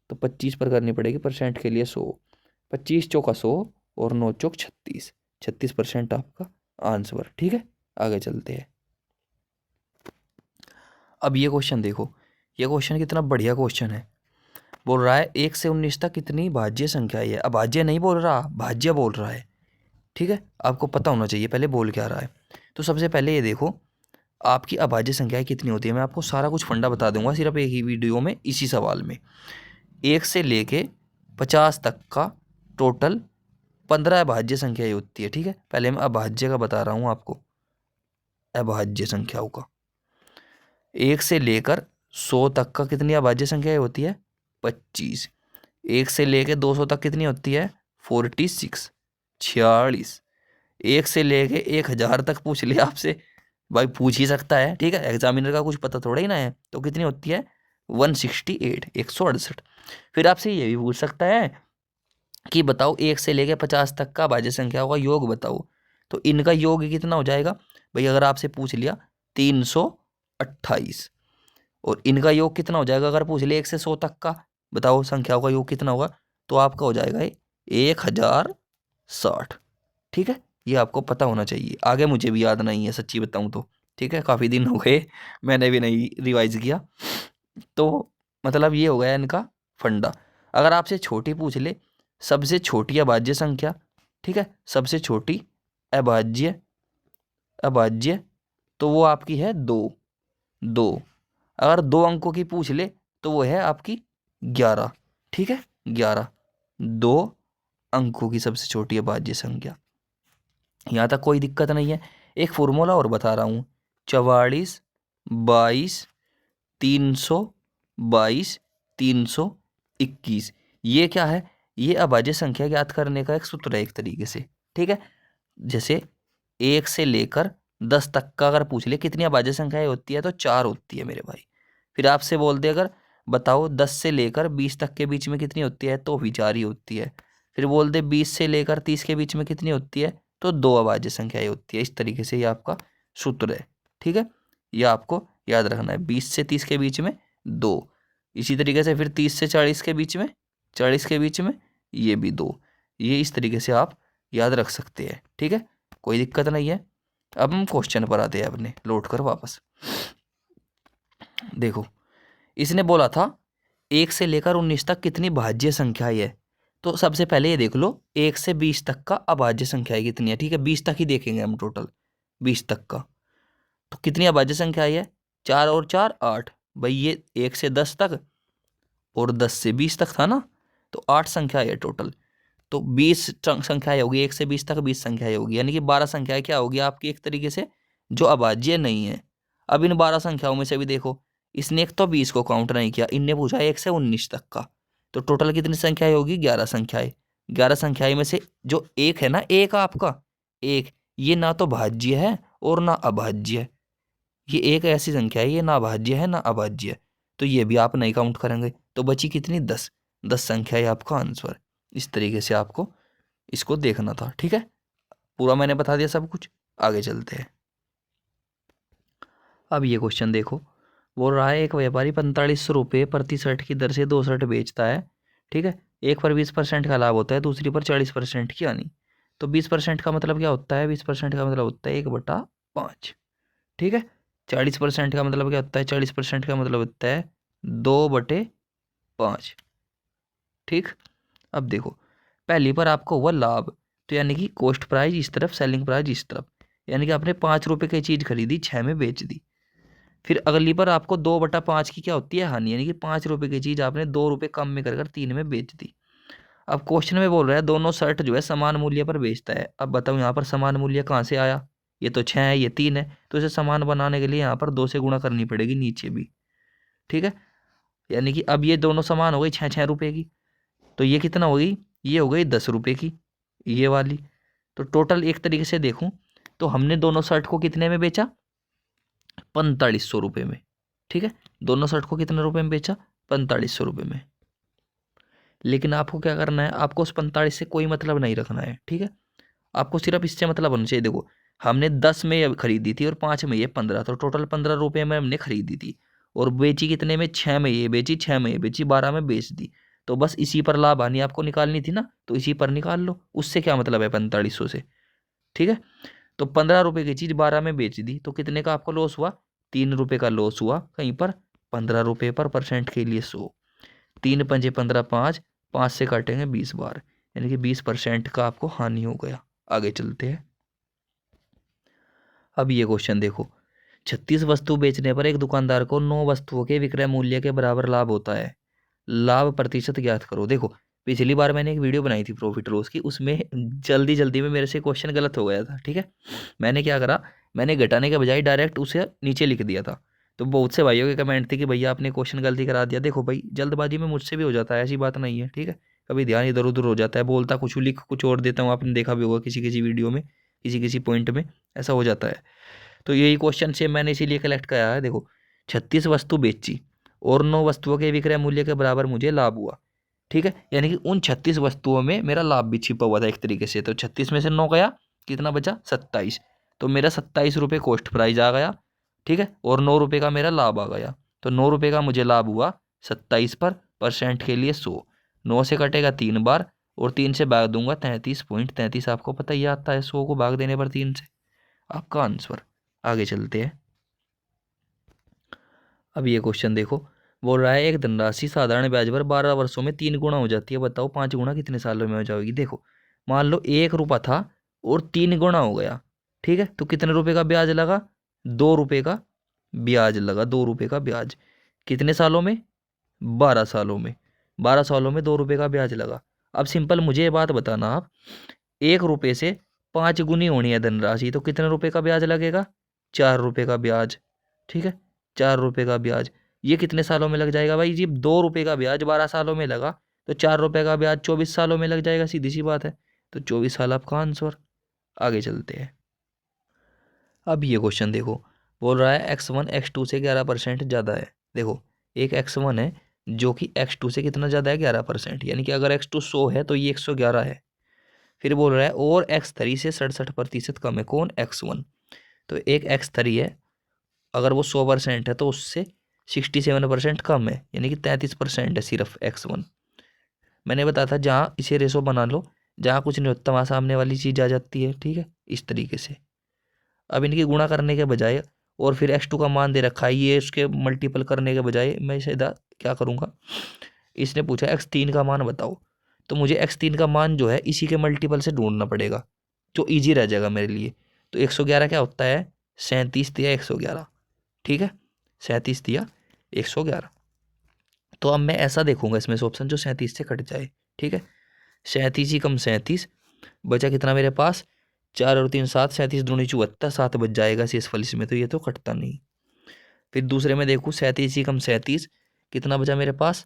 तो 25 पर करनी पड़ेगी, परसेंट के लिए 100, 25 चौका 100 और 9 चौक 36, 36% आपका आंसर। ठीक है, आगे चलते हैं। अब ये क्वेश्चन देखो, ये क्वेश्चन कितना बढ़िया क्वेश्चन है। बोल रहा है 1 से 19 तक कितनी भाज्य संख्या है, अभाज्य नहीं बोल रहा, भाज्य बोल रहा है। ठीक है, आपको पता होना चाहिए पहले बोल क्या रहा है। तो सबसे पहले ये देखो आपकी अभाज्य संख्याएं कितनी होती है, मैं आपको सारा कुछ फंडा बता दूंगा सिर्फ एक ही वीडियो में, इसी सवाल में। 1 से लेके 50 तक का टोटल 15 अभाज्य संख्याएं होती है। ठीक है, पहले मैं अभाज्य का बता रहा हूँ आपको। अभाज्य संख्याओं का। 1 से लेकर 100 तक का कितनी अभाज्य संख्याएं होती है? 25। 1 से लेकर 200 तक कितनी होती है? 46, 46। 1 से लेके 1000 तक पूछ लिया आपसे, भाई पूछ ही सकता है, ठीक है, एग्जामिनर का कुछ पता थोड़ा ही ना है। तो कितनी होती है? 168, 168। फिर आपसे ये भी पूछ सकता है कि बताओ 1 से लेके 50 तक का भाज्य संख्याओं का योग बताओ। तो इनका योग कितना हो जाएगा भाई? अगर आपसे पूछ लिया 328, और इनका योग कितना हो जाएगा अगर पूछ लिया 1 से 100 तक का, बताओ संख्याओं का योग कितना होगा? तो आपका हो जाएगा 1060। ठीक है, ये आपको पता होना चाहिए। आगे मुझे भी याद नहीं है सच्ची बताऊं तो, ठीक है, काफ़ी दिन हो गए, मैंने भी नहीं रिवाइज किया। तो मतलब ये हो गया इनका फंडा। अगर आपसे छोटी पूछ ले, सबसे छोटी अभाज्य संख्या, ठीक है, सबसे छोटी अभाज्य अभाज्य तो वो आपकी है 2। अगर 2 अंकों की पूछ ले तो वो है आपकी 11। ठीक है, 11, 2 अंकों की सबसे छोटी अभाज्य संख्या। यहाँ तक कोई दिक्कत नहीं है। एक फॉर्मूला और बता रहा हूँ, 44, 22, 322, 321। ये क्या है? ये अभाज्य संख्या ज्ञात करने का एक सूत्र है एक तरीके से। ठीक है, जैसे 1 से लेकर 10 तक का अगर पूछ ले कितनी अभाज्य संख्याएं होती है, तो 4 होती है मेरे भाई। फिर आपसे बोल दे अगर बताओ 10 से लेकर 20 तक के बीच में कितनी होती है, तो भी 4 ही होती है। फिर बोल दे 20 से लेकर 30 के बीच में कितनी होती है, तो 2 अभाज्य संख्याएं होती है। इस तरीके से ये आपका सूत्र है। ठीक है, यह आपको याद रखना है, 20 से 30 के बीच में 2। इसी तरीके से फिर 30 से 40 के बीच में, 40 के बीच में ये भी 2। ये इस तरीके से आप याद रख सकते हैं। ठीक है, कोई दिक्कत नहीं है। अब हम क्वेश्चन पर आते हैं अपने, लौट कर वापस। देखो, इसने बोला था 1 से लेकर 19 तक कितनी भाज्य संख्याएं है। तो सबसे पहले ये देख लो 1 से 20 तक का अभाज्य संख्याएं कितनी है। ठीक है, 20 तक ही देखेंगे हम टोटल, 20 तक का। तो कितनी अभाज्य संख्या है? 4 और 4 8। भाई ये 1 से 10 तक और 10 से 20 तक था ना, तो 8 संख्या है टोटल। तो 20 संख्याएं होगी, 1 से 20 तक 20 संख्याएं होगी, यानी कि 12 संख्याएं क्या होगी आपकी एक तरीके से जो अभाज्य नहीं है। अब इन 12 संख्याओं में से भी देखो, इसने एक तो 20 को काउंट नहीं किया, इनने पूछा 1 से 19 तक का। तो टोटल कितनी संख्याएं होगी? 11 संख्याएं। 11 संख्याएं में से जो एक है ना, एक आपका एक, ये ना तो भाज्य है और ना अभाज्य है। ये एक ऐसी संख्या है, ये ना भाज्य है ना अभाज्य है, तो ये भी आप नहीं काउंट करेंगे। तो बची कितनी? 10। 10 संख्या है आपका आंसर। इस तरीके से आपको इसको देखना था। ठीक है, पूरा मैंने बता दिया सब कुछ। आगे चलते हैं। अब ये क्वेश्चन देखो, बोल रहा है एक व्यापारी 4500 रुपये प्रति शर्ट की दर से 2 शर्ट बेचता है। ठीक है, एक पर 20% का लाभ होता है, दूसरी पर 40% की हानि। तो 20% का मतलब क्या होता है? 20% का मतलब होता है 1/5। ठीक है, 40% का मतलब क्या होता है? 40% का मतलब होता है 2/5। ठीक, अब देखो, पहली पर आपको हुआ लाभ, तो यानी कि कॉस्ट प्राइस इस तरफ, सेलिंग प्राइस इस तरफ, यानी कि आपने 5 रुपये की चीज़ खरीदी, 6 में बेच दी। फिर अगली पर आपको 2/5 की क्या होती है? हानि, यानी कि 5 रुपये की चीज़ आपने 2 रुपये कम में कर 3 में बेच दी। अब क्वेश्चन में बोल रहा है दोनों शर्ट जो है समान मूल्य पर बेचता है। अब बताओ यहाँ पर समान मूल्य कहाँ से आया? ये तो 6 है, ये 3 है, तो इसे समान बनाने के लिए यहाँ पर 2 से गुणा करनी पड़ेगी नीचे भी। ठीक है, यानी कि अब ये दोनों समान हो गई 6 रुपये की, तो ये कितना हो गई? ये हो गई 10 रुपये की, ये वाली। तो टोटल एक तरीके से देखूं तो हमने दोनों शर्ट को कितने में बेचा? 4500 रुपये में। ठीक है, दोनों शर्ट को कितने रुपए में बेचा? 4500 रुपये में। लेकिन आपको क्या करना है? आपको उस 45 से कोई मतलब नहीं रखना है। ठीक है, आपको सिर्फ इससे मतलब होना चाहिए। देखो, हमने 10 में ये खरीदी थी और 5 में ये 15, तो टोटल 15 रुपये में हमने खरीदी थी, और बेची कितने में? 6 में ये बेची, 6 में ये बेची, 12 में बेच दी। तो बस इसी पर लाभ हानि आपको निकालनी थी ना, तो इसी पर निकाल लो। उससे क्या मतलब है 4500 से? ठीक है, तो 15 रुपये की चीज़ 12 में बेच दी, तो कितने का आपको लॉस हुआ? 3 रुपये का लॉस हुआ कहीं पर। 15 रुपये पर परसेंट के लिए 100, 3 पंजे 15, 5, 5 से काटेंगे 20 बार, यानी कि 20% का आपको हानि हो गया। आगे चलते हैं। अब ये क्वेश्चन देखो, 36 वस्तु बेचने पर एक दुकानदार को 9 वस्तुओं के विक्रय मूल्य के बराबर लाभ होता है। लाभ प्रतिशत ज्ञात करो। देखो, पिछली बार मैंने एक वीडियो बनाई थी प्रॉफिट लॉस की, उसमें जल्दी जल्दी में मेरे से क्वेश्चन गलत हो गया था। ठीक है, मैंने क्या करा, मैंने घटाने के बजाय डायरेक्ट उसे नीचे लिख दिया था। तो बहुत से भाइयों के कमेंट थे कि भैया आपने क्वेश्चन गलती करा दिया। देखो भाई, जल्दबाजी में मुझसे भी हो जाता है, ऐसी बात नहीं है। ठीक है, कभी ध्यान इधर उधर हो जाता है, बोलता कुछ लिख कुछ और देता हूँ। आपने देखा भी होगा किसी किसी वीडियो में, किसी किसी पॉइंट में ऐसा हो जाता है। तो यही क्वेश्चन से मैंने इसीलिए कलेक्ट किया है। देखो, 36 वस्तु बेची और 9 वस्तुओं के विक्रय मूल्य के बराबर मुझे लाभ हुआ। ठीक है, यानी कि उन 36 वस्तुओं में मेरा लाभ भी छिपा हुआ था एक तरीके से। तो 36 में से 9 गया, कितना बचा? 27। तो मेरा 27 रुपये कॉस्ट प्राइस आ गया। ठीक है, और 9 रुपये का मेरा लाभ आ गया। तो 9 रुपये का मुझे लाभ हुआ, 27 पर परसेंट के लिए 100। 9 से कटेगा 3 बार और 3 से भाग दूंगा 33.33। आपको पता ही आता है 100 को भाग देने पर 3 से, आपका आंसर। आगे चलते हैं। अब ये क्वेश्चन देखो, बोल रहा है एक धनराशि साधारण ब्याज पर 12 वर्षों में 3 गुना हो जाती है। बताओ 5 गुना कितने सालों में हो जाएगी? देखो, मान लो 1 रुपया था और 3 गुना हो गया। ठीक है, तो कितने रुपए का ब्याज लगा? 2 रुपये का ब्याज लगा। 2 रुपये का ब्याज कितने सालों में? 12 सालों में। 12 सालों में 2 रुपये का ब्याज लगा। अब सिंपल मुझे ये बात बताना आप, 1 रुपये से 5 गुनी होनी है धनराशि, तो कितने रुपए का ब्याज लगेगा? 4 रुपये का ब्याज। ठीक है, 4 रुपये का ब्याज। ये कितने सालों में लग जाएगा भाई जी? 2 रुपये का ब्याज 12 सालों में लगा, तो 4 रुपये का ब्याज 24 सालों में लग जाएगा। सीधी सी बात है। तो 24 साल आपका आंसर। आगे चलते हैं। अब ये क्वेश्चन देखो, बोल रहा है x1 x2 से 11% ज़्यादा है। देखो, एक x1 है जो कि x2 से कितना ज़्यादा है? 11%। यानी कि अगर x2 100 है तो ये 111 है। फिर बोल रहा है और x3 से 67% कम है। कौन? x1। तो एक x3 है, अगर वो 100% है तो उससे 67% कम है, यानी कि 33% है सिर्फ x1। मैंने बताया था जहाँ इसे रेशो बना लो, जहाँ कुछ नहीं होता वहाँ सामने वाली चीज़ आ जाती है। ठीक है, इस तरीके से। अब इनकी गुणा करने के बजाय और फिर x2 का मान दे रखा है, ये उसके मल्टीपल करने के बजाय मैं सीधा क्या करूँगा, इसने पूछा x3 का मान बताओ, तो मुझे x3 का मान जो है इसी के मल्टीपल से ढूंढना पड़ेगा, जो ईजी रह जाएगा मेरे लिए। तो 111 क्या होता है? 37 दिया 111। ठीक है, 37 दिया 111। तो अब मैं ऐसा देखूंगा इसमें से ऑप्शन जो 37 से कट जाए। ठीक है, 37 ही कम 37, बचा कितना मेरे पास? 4 और 3 7, 37 दूनी 74, 7 बच जाएगा शेष फल इसमें, तो ये तो कटता नहीं। फिर दूसरे में देखूँ, 37 ही कम 37, कितना बचा मेरे पास?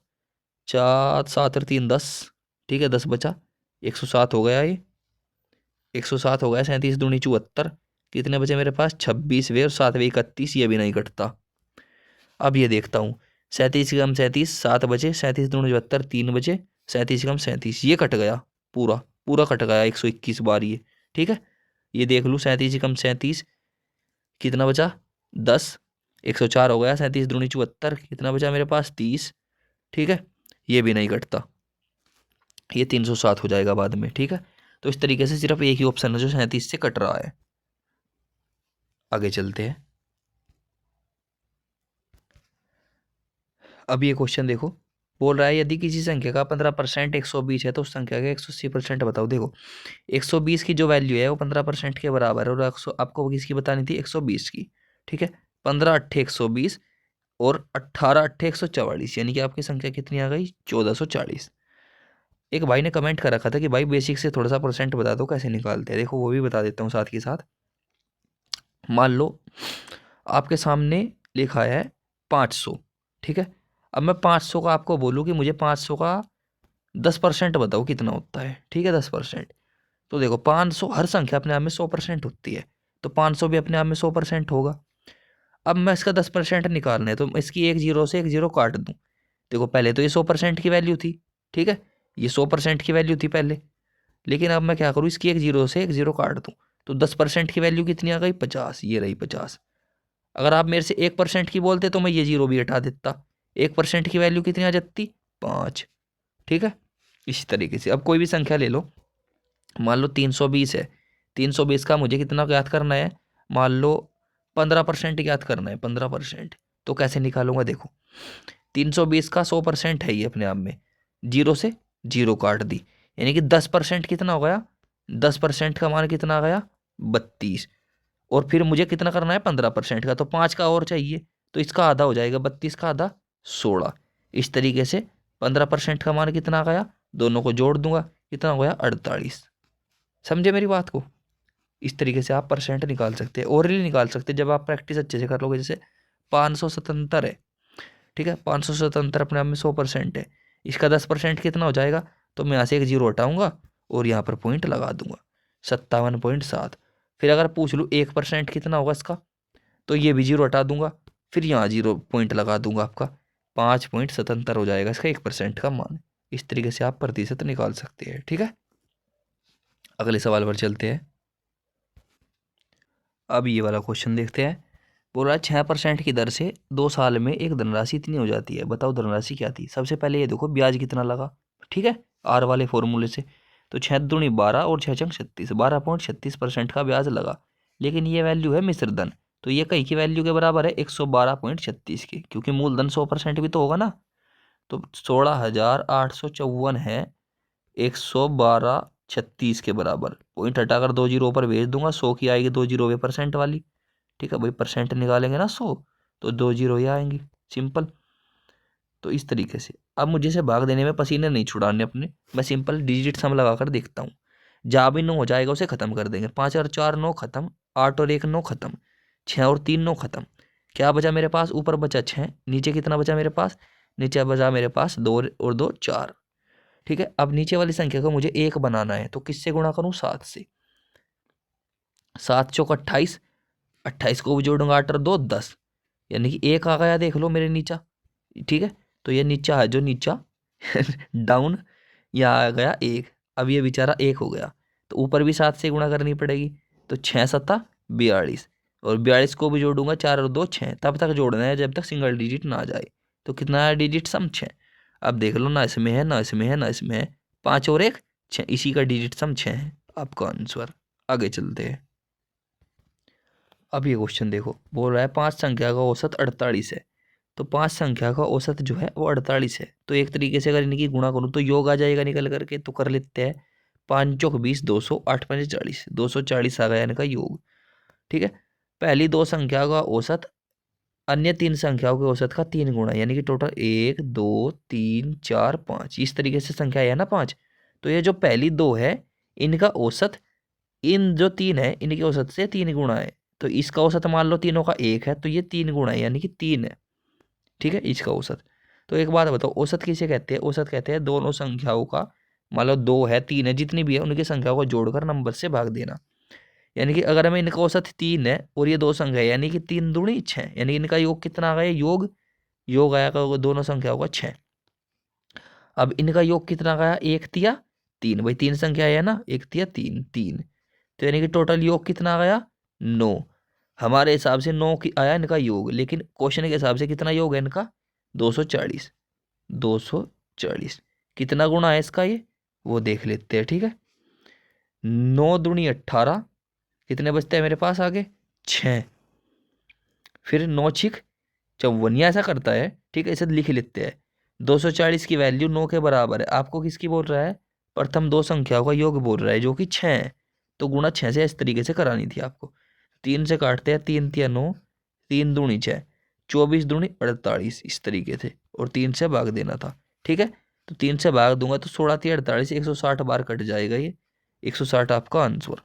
4 7 और 3 10। ठीक है, 10 बचा, 107 हो गया ये, 107 हो गया। 37 दूनी 74, कितने बचे मेरे पास? 26वें और 7वें 31, ये भी नहीं कटता। अब ये देखता हूँ, 37 कम 37, 7 बचे, 37 दूनी 72, 3 बचे, 37 कम 37, ये कट गया, पूरा पूरा कट गया 121 बार ये। ठीक है, ये देख लूँ, 37 कम 37, कितना बचा? 10, 104 हो गया। 37 दूनी 74, कितना बचा मेरे पास? 30। ठीक है, ये भी नहीं कटता, ये 307 हो जाएगा बाद में। ठीक है, तो इस तरीके से सिर्फ एक ही ऑप्शन है जो 37 से कट रहा है। आगे चलते हैं। अब ये क्वेश्चन देखो, बोल रहा है यदि किसी संख्या का 15% 120 है तो उस संख्या का 180% बताओ। देखो, 120 की जो वैल्यू है वो 15% के बराबर है, और आपको किसकी बतानी थी? 120 की। ठीक है, 15 अट्ठे 120 और 18 अट्ठे 144, यानी कि आपकी संख्या कितनी आ गई? 1440। एक भाई ने कमेंट कर रखा था कि भाई बेसिक से थोड़ा सा परसेंट बता दो कैसे निकालते हैं। देखो, वो भी बता देता हूँ साथ के साथ। मान लो आपके सामने लिखा है 500। ठीक है, अब मैं 500 का आपको बोलूँ कि मुझे 500 का 10% बताओ कितना होता है। ठीक है, 10%। तो देखो, 500 हर संख्या अपने आप में 100% होती है, तो 500 भी अपने आप में 100% होगा। अब मैं इसका 10% निकालना है, तो इसकी एक जीरो से एक जीरो काट दूं। देखो, पहले तो ये 100% की वैल्यू थी। ठीक है, ये 100% की वैल्यू थी पहले, लेकिन अब मैं क्या करूँ, इसकी एक जीरो से एक जीरो काट दूं, तो 10% की वैल्यू कितनी आ गई? 50। ये रही 50। अगर आप मेरे से 1% की बोलते तो मैं ये जीरो भी हटा देता। 1% की वैल्यू कितनी आ जाती? 5। ठीक है, इसी तरीके से अब कोई भी संख्या ले लो, मान लो 320 है। 320 का मुझे कितना ज्ञात करना है? मान लो 15% ज्ञात करना है, 15%। तो कैसे निकालूंगा? देखो, 320 का 100% है ये अपने आप में, जीरो से जीरो काट दी, यानी कि 10% कितना हो गया? 10% का मान कितना आ गया? 32। और फिर मुझे कितना करना है? 15% का, तो 5 का और चाहिए, तो इसका आधा हो जाएगा, 32 का आधा 16। इस तरीके से 15% का मान कितना आ गया? दोनों को जोड़ दूंगा, कितना हो गया 48। समझे मेरी बात को? इस तरीके से आप परसेंट निकाल सकते हैं, ओरली निकाल सकते हैं जब आप प्रैक्टिस अच्छे से कर लोगे। जैसे 577 है, ठीक है, 577 अपने आप में 100% है। इसका 10% कितना हो जाएगा, तो मैं यहाँ से एक जीरो हटाऊंगा और यहाँ पर पॉइंट लगा दूंगा 57.7। फिर अगर पूछ लूँ 1% कितना होगा इसका, तो ये भी जीरो हटा दूंगा, फिर यहाँ जीरो पॉइंट लगा दूंगा, आपका 5.77 हो जाएगा इसका 1% का मान। इस तरीके से आप प्रतिशत निकाल सकते हैं, ठीक है। अगले सवाल पर चलते हैं। अब ये वाला क्वेश्चन देखते हैं। बोल रहा है 6% की दर से 2 साल में एक धनराशि इतनी हो जाती है, बताओ धनराशि क्या थी। सबसे पहले ये देखो ब्याज कितना लगा, ठीक है, आर वाले फॉर्मूले से। तो 6 दूनी 12 और 6 छंग 36, 12.36% का ब्याज लगा। लेकिन ये वैल्यू है मिश्र धन, तो ये कहीं की वैल्यू के बराबर है 112.36 की, क्योंकि मूलधन 100% भी तो होगा ना। तो 16,854 है 112.36 के बराबर। पॉइंट हटाकर 2 जीरो ऊपर भेज दूंगा, 100 की आएगी 2 जीरो वे परसेंट वाली, ठीक है भाई, परसेंट निकालेंगे ना 100, तो 2 जीरो ही आएंगी, सिंपल। तो इस तरीके से अब मुझे से भाग देने में पसीने नहीं छुड़ाने अपने, मैं सिंपल डिजिट सम लगा कर देखता हूँ। जहाँ भी 9 हो जाएगा उसे खत्म कर देंगे। 5 और 4 9 खत्म, 8 और 1 9 खत्म, 6 और 3 9 खत्म। क्या बचा मेरे पास, ऊपर बचा 6, नीचे कितना बचा मेरे पास, नीचे बचा मेरे पास 2 और 2 4, ठीक है। अब नीचे वाली संख्या को मुझे 1 बनाना है, तो किससे गुणा करूँ, 7 से। 7 चौक 28, 28 को भी जोड़ूंगा 8 और 2 10, यानी कि 1 आ गया, देख लो मेरे नीचा, ठीक है। तो ये नीचा है जो नीचा डाउन, यहाँ आ गया 1। अब ये बेचारा 1 हो गया, तो ऊपर भी 7 से गुणा करनी पड़ेगी। तो 6 7 42, और 42 को भी जोड़ूंगा 4 और 2 6, तब तक जोड़ना है जब तक सिंगल डिजिट ना आ जाए। तो कितना है डिजिट सम 6। अब देख लो ना इसमें है ना इसमें है ना इसमें है, 5 और 1 6, इसी का डिजिट सम 6 है आपका आंसर। आगे चलते हैं। अब ये क्वेश्चन देखो, बोल रहा है 5 संख्या का औसत 48 है। तो 5 संख्या का औसत जो है वो 48 है। तो एक तरीके से अगर इनकी गुणा करूँ तो योग आ जाएगा निकल करके, तो कर लेते हैं। 5 चौक 20, 200, 8 5 40, 240 आ गया इनका योग, ठीक है। पहली 2 संख्या का औसत अन्य 3 संख्याओं के औसत का 3 गुणा, यानी कि टोटल 1 2 3 4 5, इस तरीके से संख्या है ना 5। तो ये जो पहली 2 है इनका औसत इन जो 3 है इनके औसत से 3 गुणा है। तो इसका औसत मान लो तीनों का 1 है, तो ये 3 गुणा है, यानी कि 3 है, ठीक है, इसका औसत। तो एक बात बताओ, औसत किसे कहते हैं, औसत कहते हैं दोनों संख्याओं का, मान लो 2 है 3 है जितनी भी है उनकी संख्याओं को जोड़कर नंबर से भाग देना। यानी कि अगर हमें इनका औसत 3 है और ये 2 संख्या है, यानी कि 3 दूनी 6, यानी कि इनका योग कितना आ गया, योग योग आया दोनों संख्याओं का 6। अब इनका योग कितना गया, 1 तिया 3, भाई 3 संख्या है ना, 1 तिया 3 3, तो यानी कि टोटल योग कितना आ गया 9। हमारे हिसाब से 9 की आया इनका योग, लेकिन क्वेश्चन के हिसाब से कितना योग है इनका 240। 240 कितना गुणा है इसका, ये वो देख लेते हैं, ठीक है। 9 दूनी 18, कितने बचते हैं मेरे पास आगे 6, फिर 9 छिक 54, ऐसा करता है, ठीक है, इसे लिख लेते हैं। 240 की वैल्यू 9 के बराबर है, आपको किसकी बोल रहा है, प्रथम 2 संख्याओं का योग बोल रहा है जो कि 6 है। तो गुणा 6 से इस तरीके से करानी थी आपको। 3 से काटते हैं, 3 तिया 9, 3 दूनी 6, 24 दूनी 48, इस तरीके से, और 3 से भाग देना था, ठीक है। तो 3 से भाग दूंगा तो 16 तिया 48, 160 बार कट जाएगा ये, 160 आपका आंसर।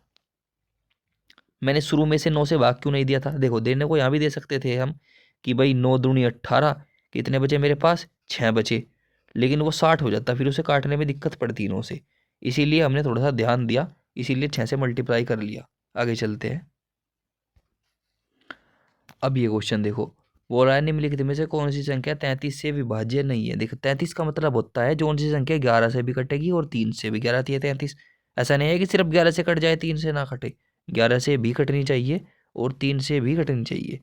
मैंने शुरू में से 9 से भाग क्यों नहीं दिया था, देखो देने को यहाँ भी दे सकते थे हम कि भाई 9 दूनी 18, कितने बचे मेरे पास 6 बचे, लेकिन वो 60 हो जाता, फिर उसे काटने में दिक्कत पड़ती 9 से, इसीलिए हमने थोड़ा सा ध्यान दिया, इसीलिए 6 से मल्टीप्लाई कर लिया। आगे चलते हैं। अब ये क्वेश्चन देखो, बोल रहा है निम्नलिखित में से कौन सी संख्या 33 से विभाज्य नहीं है। देखो 33 का मतलब होता है जो सी संख्या 11 से भी कटेगी और 3 से भी, 11 थी 33, ऐसा नहीं है कि सिर्फ 11 से कट जाए 3 से ना कटे, 11 से भी कटनी चाहिए और 3 से भी कटनी चाहिए।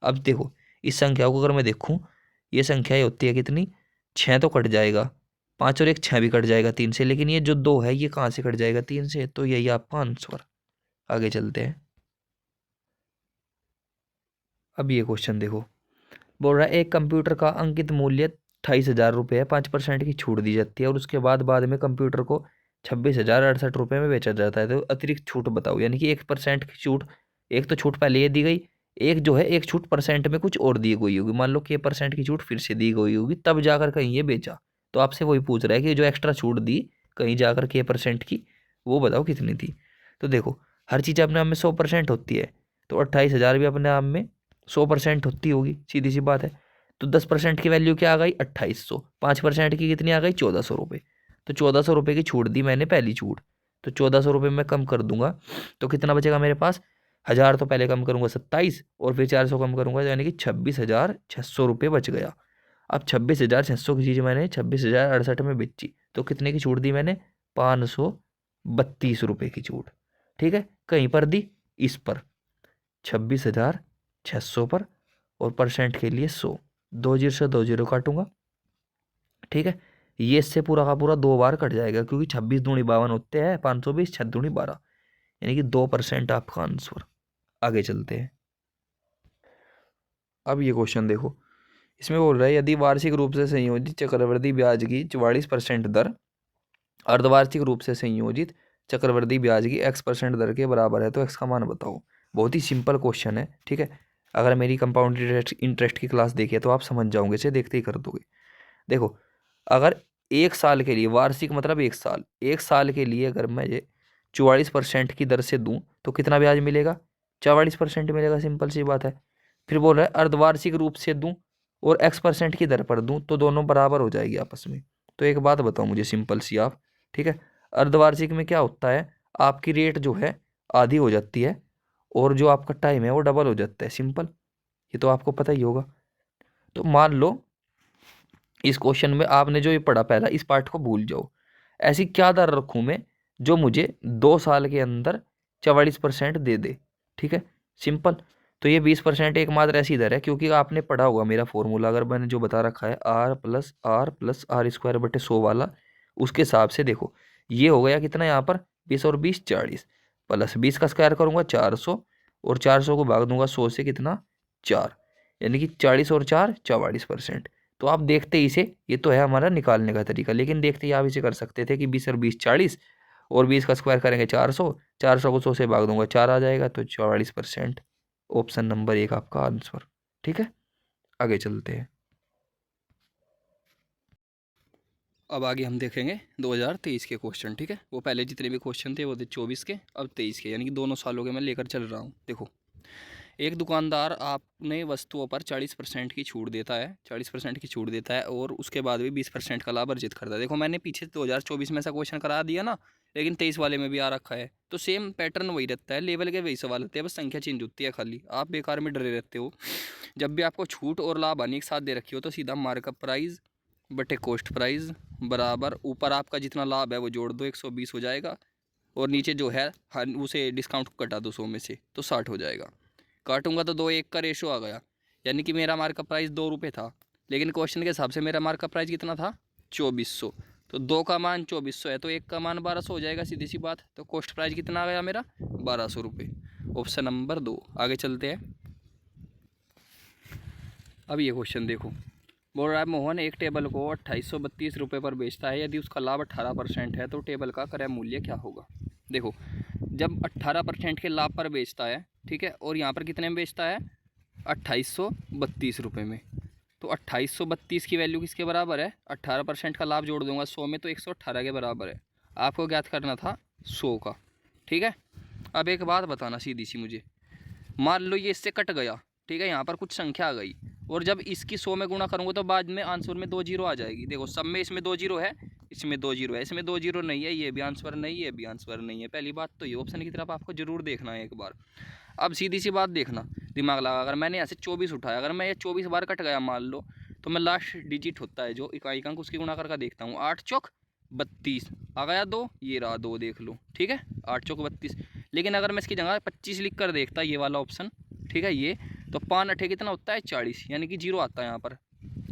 अब देखो इस संख्या को अगर मैं देखूं, ये संख्या होती है कितनी, 6 तो कट जाएगा, 5 और 1 6 भी कट जाएगा 3 से, लेकिन ये जो 2 है ये कहाँ से कट जाएगा 3 से, तो यही आपका आंसर। आगे चलते हैं। अब ये क्वेश्चन देखो, बोल रहा है एक कंप्यूटर का अंकित मूल्य 28,000 रुपये है, 5% की छूट दी जाती है और उसके बाद में कंप्यूटर को 26,068 रुपये में बेचा जाता है, तो अतिरिक्त छूट बताओ। यानी कि 1% की छूट, एक तो छूट पहले ये दी गई, एक जो है एक छूट परसेंट में कुछ और दी गई होगी, मान लो कि ये परसेंट की छूट फिर से दी गई होगी, तब जाकर कहीं ये बेचा, तो आपसे वही पूछ रहा है कि जो एक्स्ट्रा छूट दी कहीं जाकर के % की, वो बताओ कितनी थी। तो देखो हर चीज़ अपने आप में 100% होती है, तो 28,000 भी अपने आप में 100% होती होगी, सीधी सी बात है। तो 10% की वैल्यू क्या आ गई 2800, 5% की कितनी आ गई 1400 रुपये। तो 1400 रुपये की छूट दी मैंने, पहली छूट। तो 1400 रुपये में कम कर दूंगा तो कितना बचेगा मेरे पास, 1000 तो पहले कम करूंगा 27 और फिर 400 कम करूंगा, यानी कि 26,600 रुपये बच गया। अब 26,600 की चीज़ मैंने 26,068 में बेची, तो कितने की छूट दी मैंने, 532 रुपये की छूट। ठीक है, कहीं पर दी, इस पर 26,600 पर, और % के लिए 100, 2 जीरो से 2 जीरो काटूंगा। ठीक है, ये इससे पूरा का पूरा 2 बार कट जाएगा, क्योंकि 26 दूनी 52 होते हैं, 520 6 दूनी 12, यानी कि 2% आपका आंसर। आगे चलते हैं। अब ये क्वेश्चन देखो, इसमें बोल रहा है यदि वार्षिक रूप से संयोजित चक्रवृद्धि ब्याज की 44% दर अर्धवार्षिक रूप से संयोजित चक्रवृद्धि ब्याज की x% दर के बराबर है तो x का मान बताओ। बहुत ही सिंपल क्वेश्चन है। ठीक है, अगर मेरी कंपाउंड इंटरेस्ट की क्लास देखिए तो आप समझ जाओगे, इसे देखते ही कर दोगे। देखो अगर 1 साल के लिए, वार्षिक मतलब 1 साल के लिए अगर मैं ये 44% की दर से दूं तो कितना ब्याज मिलेगा, 44% मिलेगा, सिंपल सी बात है। फिर बोल रहा है अर्धवार्षिक रूप से दूं और x% की दर पर दूं तो दोनों बराबर हो जाएगी आपस में। तो एक बात बताओ मुझे सिंपल सी आप, ठीक है, अर्धवार्षिक में क्या होता है, आपकी रेट जो है आधी हो जाती है और जो आपका टाइम है वो डबल हो जाता है, सिंपल, ये तो आपको पता ही होगा। तो मान लो इस क्वेश्चन में आपने जो ये पढ़ा पहला, इस पार्ट को भूल जाओ। ऐसी क्या दर रखूं मैं जो मुझे 2 साल के अंदर 44% दे दे। ठीक है, सिंपल। तो ये 20% एकमात्र ऐसी दर है, क्योंकि आपने पढ़ा होगा मेरा फॉर्मूला, अगर मैंने जो बता रखा है R+R+R² बटे 100 वाला, उसके हिसाब से देखो ये हो गया कितना यहाँ पर 20 और 20 40, प्लस 20 का स्क्वायर करूंगा 400, और 400 को भाग दूंगा 100 से, कितना 4, यानी कि 40 और 4 44%। तो आप देखते ही इसे, ये तो है हमारा निकालने का तरीका, लेकिन देखते ही आप इसे कर सकते थे कि 20 और 20 40, और 20 का स्क्वायर करेंगे 400, 400 को 100 से भाग दूंगा 4 आ जाएगा, तो 44%, ऑप्शन नंबर 1 आपका आंसर। ठीक है, आगे चलते हैं। अब आगे हम देखेंगे 2023 के क्वेश्चन। ठीक है, वो पहले जितने भी क्वेश्चन थे वो थे 24 के, अब 23 के, यानी कि दोनों सालों के मैं लेकर चल रहा हूँ। देखो एक दुकानदार आपने वस्तुओं पर 40% की छूट देता है, 40% की छूट देता है और उसके बाद भी 20% का लाभ अर्जित करता है। देखो मैंने पीछे 2024 में ऐसा क्वेश्चन करा दिया ना, लेकिन 23 वाले में भी आ रखा है, तो सेम पैटर्न वही रहता है, लेवल के वही सवाल होते हैं, बस संख्या चेंज होती है खाली। आप बेकार में डरे रहते हो। जब भी आपको छूट और लाभ हानि एक साथ दे रखी हो तो सीधा मार्कअप प्राइस बटे कॉस्ट प्राइस बराबर, ऊपर आपका जितना लाभ है वो जोड़ दो, 120 हो जाएगा, और नीचे जो है उसे डिस्काउंट को कटा दो 100 में से, तो 60 हो जाएगा। काटूंगा तो 2:1 का रेशो आ गया, यानी कि मेरा मार्कअप प्राइस 2 रुपये था, लेकिन क्वेश्चन के हिसाब से मेरा मार्कअप प्राइस कितना था 2400। तो 2 का मान 2400 है तो 1 का मान 1200 हो जाएगा, सीधी सी बात। तो कॉस्ट प्राइस कितना आ गया मेरा 1200 रुपये, ऑप्शन नंबर 2। आगे चलते हैं। अब ये क्वेश्चन देखो, बोल रहा है मोहन एक टेबल को 2832 रुपये पर बेचता है, यदि उसका लाभ 18% है तो टेबल का क्रय मूल्य क्या होगा। देखो जब 18% के लाभ पर बेचता है, ठीक है, और यहाँ पर कितने में बेचता है 2832 रुपये में, तो 2832 की वैल्यू किसके बराबर है, 18% का लाभ जोड़ दूंगा 100 में तो 118 के बराबर है। आपको ज्ञात करना था 100 का। ठीक है, अब एक बात बताना सीधी सी मुझे, मान लो ये इससे कट गया, ठीक है, यहाँ पर कुछ संख्या आ गई, और जब इसकी 100 में गुणा करूँगा तो बाद में आंसर में 2 जीरो आ जाएगी। देखो सब में इसमें 2 जीरो है, इसमें 2 जीरो है, इसमें 2 जीरो नहीं है, ये भी आंसर नहीं है, ये भी आंसर नहीं है। पहली बात तो ये ऑप्शन की तरफ आपको जरूर देखना है एक बार। अब सीधी सी बात देखना, दिमाग लगा, अगर मैंने ऐसे 24 उठाया, अगर मैं ये 24 बार कट गया मान लो, तो मैं लास्ट डिजिट होता है जो इकाई अंक उसकी गुणा करके देखता हूँ, 8 चौक 32 आ गया 2, ये रहा 2, देख लो। ठीक है, 8 चौक 32। लेकिन अगर मैं इसकी जगह 25 लिख कर देखता, ये वाला ऑप्शन, ठीक है, ये तो 5 अठे कितना होता है 40, यानी कि 0 आता है यहाँ पर।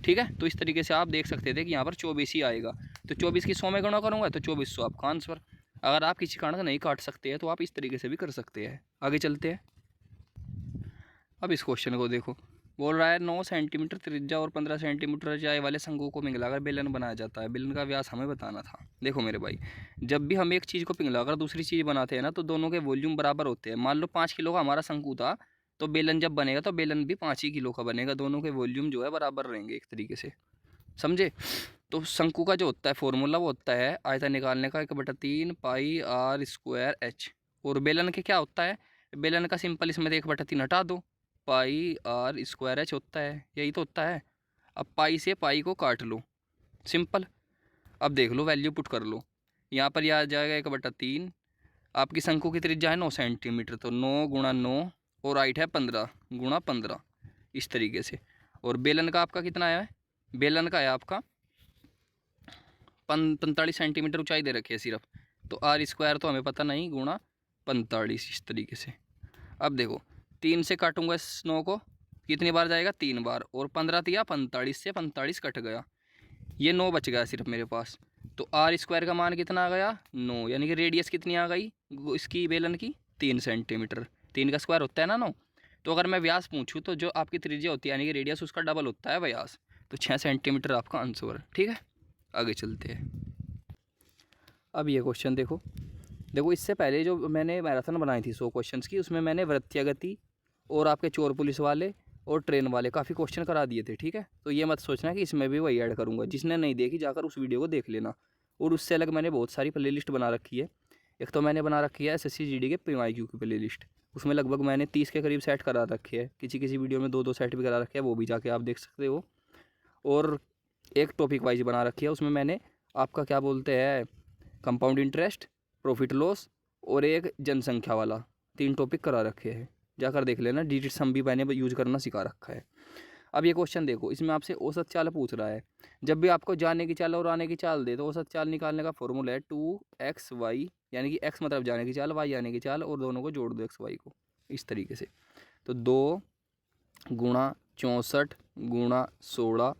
ठीक है, तो इस तरीके से आप देख सकते थे कि यहाँ पर 24 ही आएगा, तो 24 की 100 में गुणा करूँगा तो 2400 आपका आंसर। अगर आप किसी कारण से नहीं काट सकते हैं तो आप इस तरीके से भी कर सकते हैं। आगे चलते हैं। अब इस क्वेश्चन को देखो, बोल रहा है 9 सेंटीमीटर त्रिज्या और 15 सेंटीमीटर ऊंचाई वाले शंकु को पिघलाकर बेलन बनाया जाता है, बेलन का व्यास हमें बताना था। देखो मेरे भाई, जब भी हम एक चीज़ को पिघलाकर दूसरी चीज़ बनाते हैं ना, तो दोनों के वॉल्यूम बराबर होते हैं। मान लो 5 किलो का हमारा शंकु था, तो बेलन जब बनेगा तो बेलन भी 5 ही किलो का बनेगा, दोनों के वॉल्यूम जो है बराबर रहेंगे एक तरीके से, समझे। तो शंकु का जो होता है फॉर्मूला वो होता है आयतन निकालने का 1/3 पाई आर स्क्वायर एच। और बेलन के क्या होता है, बेलन का सिंपल इसमें से 1/3 हटा दो, पाई आर स्क्वायर एच होता है, यही तो होता है। अब पाई से पाई को काट लो, सिंपल। अब देख लो, वैल्यू पुट कर लो, यहाँ पर यह आ जाएगा 1/3। आपकी शंकु की त्रिज्या है 9 सेंटीमीटर, तो 9 गुणा 9 और हाइट है 15 गुणा 15, इस तरीके से। और बेलन का आपका कितना है, बेलन का है आपका 45 सेंटीमीटर ऊंचाई दे रखी है सिर्फ, तो आर स्क्वायर तो हमें पता नहीं, गुणा 45, इस तरीके से। अब देखो 3 से काटूंगा इस 9 को, कितनी बार जाएगा, 3 बार, और 15 दिया 45 से 45 कट गया, ये 9 बच गया सिर्फ मेरे पास। तो आर स्क्वायर का मान कितना आ गया, 9, यानी कि रेडियस कितनी आ गई इसकी बेलन की, 3 सेंटीमीटर। 3 का स्क्वायर होता है ना 9। तो अगर मैं व्यास पूछूँ तो जो आपकी त्रिज्या होती है यानी कि रेडियस उसका डबल होता है व्यास, तो 6 सेंटीमीटर आपका आंसर। ठीक है, आगे चलते हैं। अब ये क्वेश्चन देखो, देखो इससे पहले जो मैंने मैराथन बनाई थी 100 क्वेश्चंस की, उसमें मैंने वृत्तीय गति और आपके चोर पुलिस वाले और ट्रेन वाले काफ़ी क्वेश्चन करा दिए थे। ठीक है, तो ये मत सोचना कि इसमें भी वही ऐड करूँगा, जिसने नहीं देखी जाकर उस वीडियो को देख लेना। और उससे अलग मैंने बहुत सारी प्ले लिस्ट बना रखी है। एक तो मैंने बना रखी है SSC GD के PYQ की प्ले लिस्ट, उसमें लगभग मैंने 30 के करीब सेट करा रखे है, किसी किसी वीडियो में 2-2 सेट भी करा रखे हैं, वो भी जाके आप देख सकते हो। और एक टॉपिक वाइज बना रखी है, उसमें मैंने आपका क्या बोलते हैं, कंपाउंड इंटरेस्ट, प्रॉफिट लॉस और एक जनसंख्या वाला, 3 टॉपिक करा रखे हैं, जाकर देख लेना। डिजिट सम भी मैंने यूज करना सिखा रखा है। अब ये क्वेश्चन देखो, इसमें आपसे औसत चाल पूछ रहा है। जब भी आपको जाने की चाल और आने की चाल दे तो औसत चाल निकालने का फॉर्मूला है 2xy, यानी कि x मतलब जाने की चाल, y आने की चाल, और दोनों को जोड़ दो xy को, इस तरीके से। तो 2 गुणा 64 गुणा 16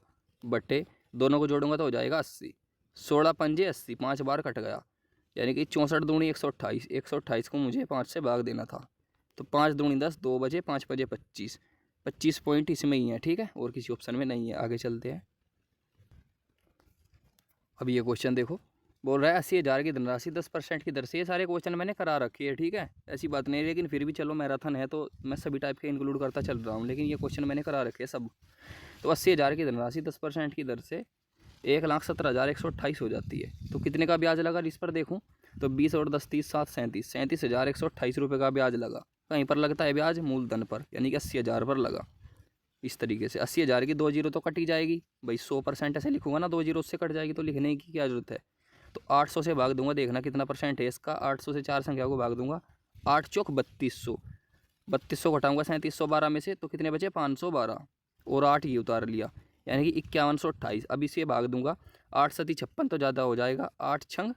बटे, दोनों को जोड़ूंगा तो हो जाएगा 80। 16 पंजे 80, 5 बार कट गया, यानी कि 64 दूनी 128, 128 को मुझे 5 से भाग देना था। तो 5 दूनी 10, 2 बजे, 5 बजे 25, 25 पॉइंट इसमें ही है। ठीक है, और किसी ऑप्शन में नहीं है। आगे चलते हैं। अब ये क्वेश्चन देखो, बोल रहा है 80,000 की धनराशि 10% की दर से। ये सारे क्वेश्चन मैंने करा रखी है, ठीक है, ऐसी बात नहीं, लेकिन फिर भी चलो मैराथन है तो मैं सभी टाइप के इंक्लूड करता चल रहा हूँ, लेकिन ये क्वेश्चन मैंने करा रखे है सब। तो 80,000 की धनराशि 10% की दर से 1,17,128 हो जाती है। तो कितने का ब्याज लगा इस पर देखूँ, तो 20 और 10 30 7 37, 37,128 रुपये का ब्याज लगा। कहीं पर लगता है ब्याज, मूलधन पर, यानी कि 80,000 पर लगा। इस तरीके से 80,000 की 2 जीरो तो कट ही जाएगी भाई, 100% ऐसे लिखूंगा ना, 2 जीरो उससे कट जाएगी, तो लिखने की क्या जरूरत है। तो 800 से भाग दूंगा, देखना कितना परसेंट है इसका। 800 से 4 संख्या को भाग दूंगा, 8 चौक 3200, 3200 घटाऊंगा 3712 में से, तो कितने बचे 512, और 8 ये उतार लिया, यानी कि 5128। अब इसे भाग दूंगा, 8 सती 56 तो ज़्यादा हो जाएगा, 8 छंग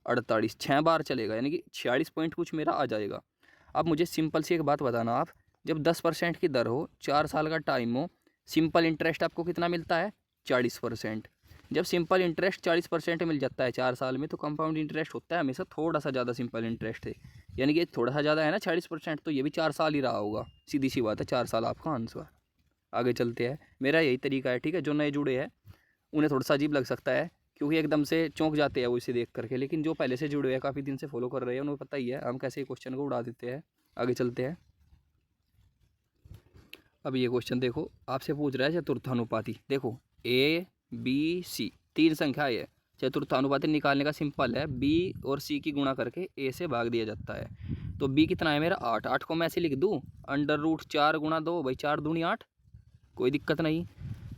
48, 6 बार चलेगा, यानी कि 46 पॉइंट कुछ मेरा आ जाएगा। अब मुझे सिंपल सी एक बात बताना आप, जब 10% की दर हो, 4 साल का टाइम हो, सिंपल इंटरेस्ट आपको कितना मिलता है, 40%। जब सिंपल इंटरेस्ट 40% मिल जाता है 4 साल में, तो कंपाउंड इंटरेस्ट होता है हमेशा थोड़ा सा ज़्यादा सिंपल इंटरेस्ट है, यानी कि थोड़ा सा ज़्यादा है ना 40%, तो ये भी 4 साल ही रहा होगा, सीधी सी बात है, 4 साल आपका आंसर। आगे चलते हैं, मेरा यही तरीका है। ठीक है, जो नए जुड़े हैं उन्हें थोड़ा सा अजीब लग सकता है, क्योंकि एकदम से चौंक जाते हैं वो इसे देख करके, लेकिन जो पहले से जुड़े हुए हैं, काफ़ी दिन से फॉलो कर रहे हैं, उन्हें पता ही है हम कैसे क्वेश्चन को उड़ा देते हैं। आगे चलते हैं। अब ये क्वेश्चन देखो, आपसे पूछ रहा है चतुर्थानुपाती। देखो A B C 3 संख्या है, चतुर्थानुपाती निकालने का सिंपल है, B और C की गुणा करके A से भाग दिया जाता है। तो B कितना है मेरा 8, 8 को मैं ऐसे लिख दूँ, √4 गुणा 2, भाई 4 दूनी 8, कोई दिक्कत नहीं।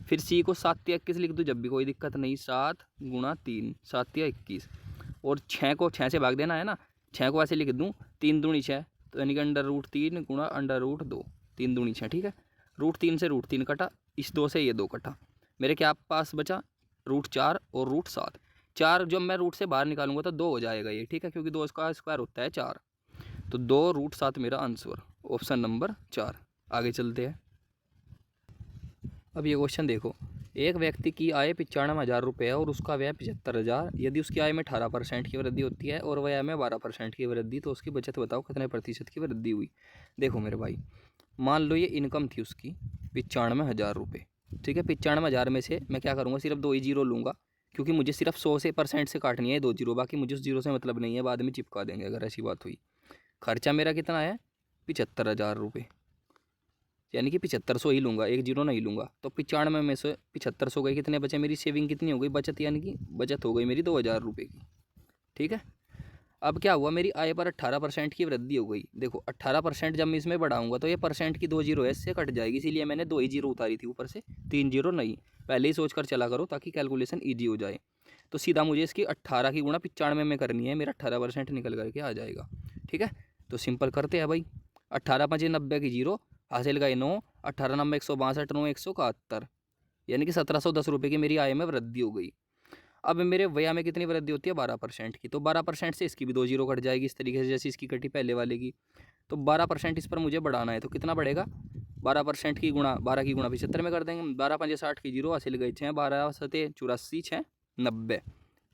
फिर C को 7 या 21 लिख दूँ, जब भी कोई दिक्कत नहीं, 7 गुणा 3, 7 या 21। और 6 को 6 से भाग देना है ना, 6 को ऐसे लिख दूँ, 3 दूनी 6, तो यानी कि √3 गुणा √2, 3 दूनी 6। ठीक है, √3 से √3 कटा, इस 2 से ये 2 कटा, मेरे क्या पास बचा √4 और √7। 4 जब मैं रूट से बाहर निकालूंगा तो 2 हो जाएगा ये। ठीक है, क्योंकि 2 का स्क्वायर होता है 4, तो 2√7 मेरा आंसर, ऑप्शन नंबर 4। आगे चलते हैं। अब ये क्वेश्चन देखो, एक व्यक्ति की आय 95,000 रुपये है और उसका व्यय 75,000। यदि उसकी आय में 18% की वृद्धि होती है और व्यय में 12% की वृद्धि, तो उसकी बचत बताओ कितने प्रतिशत की वृद्धि हुई। देखो मेरे भाई, मान लो ये इनकम थी उसकी 95,000 रुपये। ठीक है, 95,000 में से मैं क्या करूँगा, सिर्फ 2 ही जीरो लूँगा, क्योंकि मुझे सिर्फ 100 से % से काटनी है 2 जीरो, बाकी मुझे उस जीरो से मतलब नहीं है, बाद में चिपका देंगे अगर ऐसी बात हुई। खर्चा मेरा कितना है 75,000 रुपये। यानी कि 7500 ही लूँगा, 1 जीरो नहीं लूँगा। तो 95 में से 7500 गए, कितने बचे? मेरी सेविंग कितनी हो गई? बचत, यानी कि बचत हो गई मेरी 2000 रुपये की। ठीक है। अब क्या हुआ, मेरी आय पर 18% की वृद्धि हो गई। देखो 18% जब मैं इसमें बढ़ाऊंगा तो ये परसेंट की 2 जीरो है, इससे कट जाएगी, इसीलिए मैंने 2 ही जीरो उतारी थी ऊपर से, 3 जीरो नहीं। पहले ही सोच कर चला करो ताकि कैलकुलेशन ईजी हो जाए। तो सीधा मुझे इसकी 18 की गुणा 95 में करनी है, मेरा 18% निकल करके आ जाएगा। ठीक है, तो सिंपल करते हैं भाई। 18 5 90 की जीरो, हासिल गए 9, 18 नंबर 162, 9 171, यानी कि 1710 रुपये की मेरी आय में वृद्धि हो गई। अब मेरे व्यय में कितनी वृद्धि होती है? 12% की। तो 12% से इसकी भी 2 जीरो कट जाएगी, इस तरीके से जैसे इसकी कटी पहले वाले की। तो 12% इस पर मुझे बढ़ाना है, तो कितना बढ़ेगा? 12% की गुणा 12 की गुणा 75 में कर देंगे। 12 5 60 की जीरो, हासिल गई 6, 12 7 84, 6 90,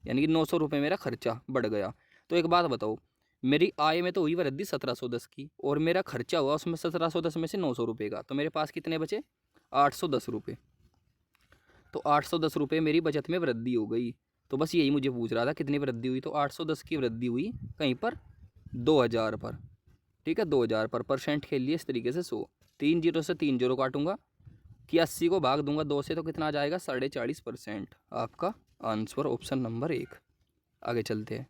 यानी कि 900 रुपये मेरा खर्चा बढ़ गया। तो एक बात बताओ, मेरी आय में तो हुई वृद्धि 1710 की, और मेरा खर्चा हुआ उसमें 1710 में से 900 रुपये का, तो मेरे पास कितने बचे? 810 रुपये। तो 810 रुपये मेरी बचत में वृद्धि हो गई। तो बस यही मुझे पूछ रहा था कितनी वृद्धि हुई, तो 810 की वृद्धि हुई कहीं पर 2000 पर। ठीक है, 2000 पर। परसेंट के लिए इस तरीके से 100, 3 जीरो से 3 जीरो काटूंगा कि 80 को भाग दूंगा 2 से, तो कितना आ जाएगा? 40.5%। आपका आंसर ऑप्शन नंबर 1। आगे चलते हैं।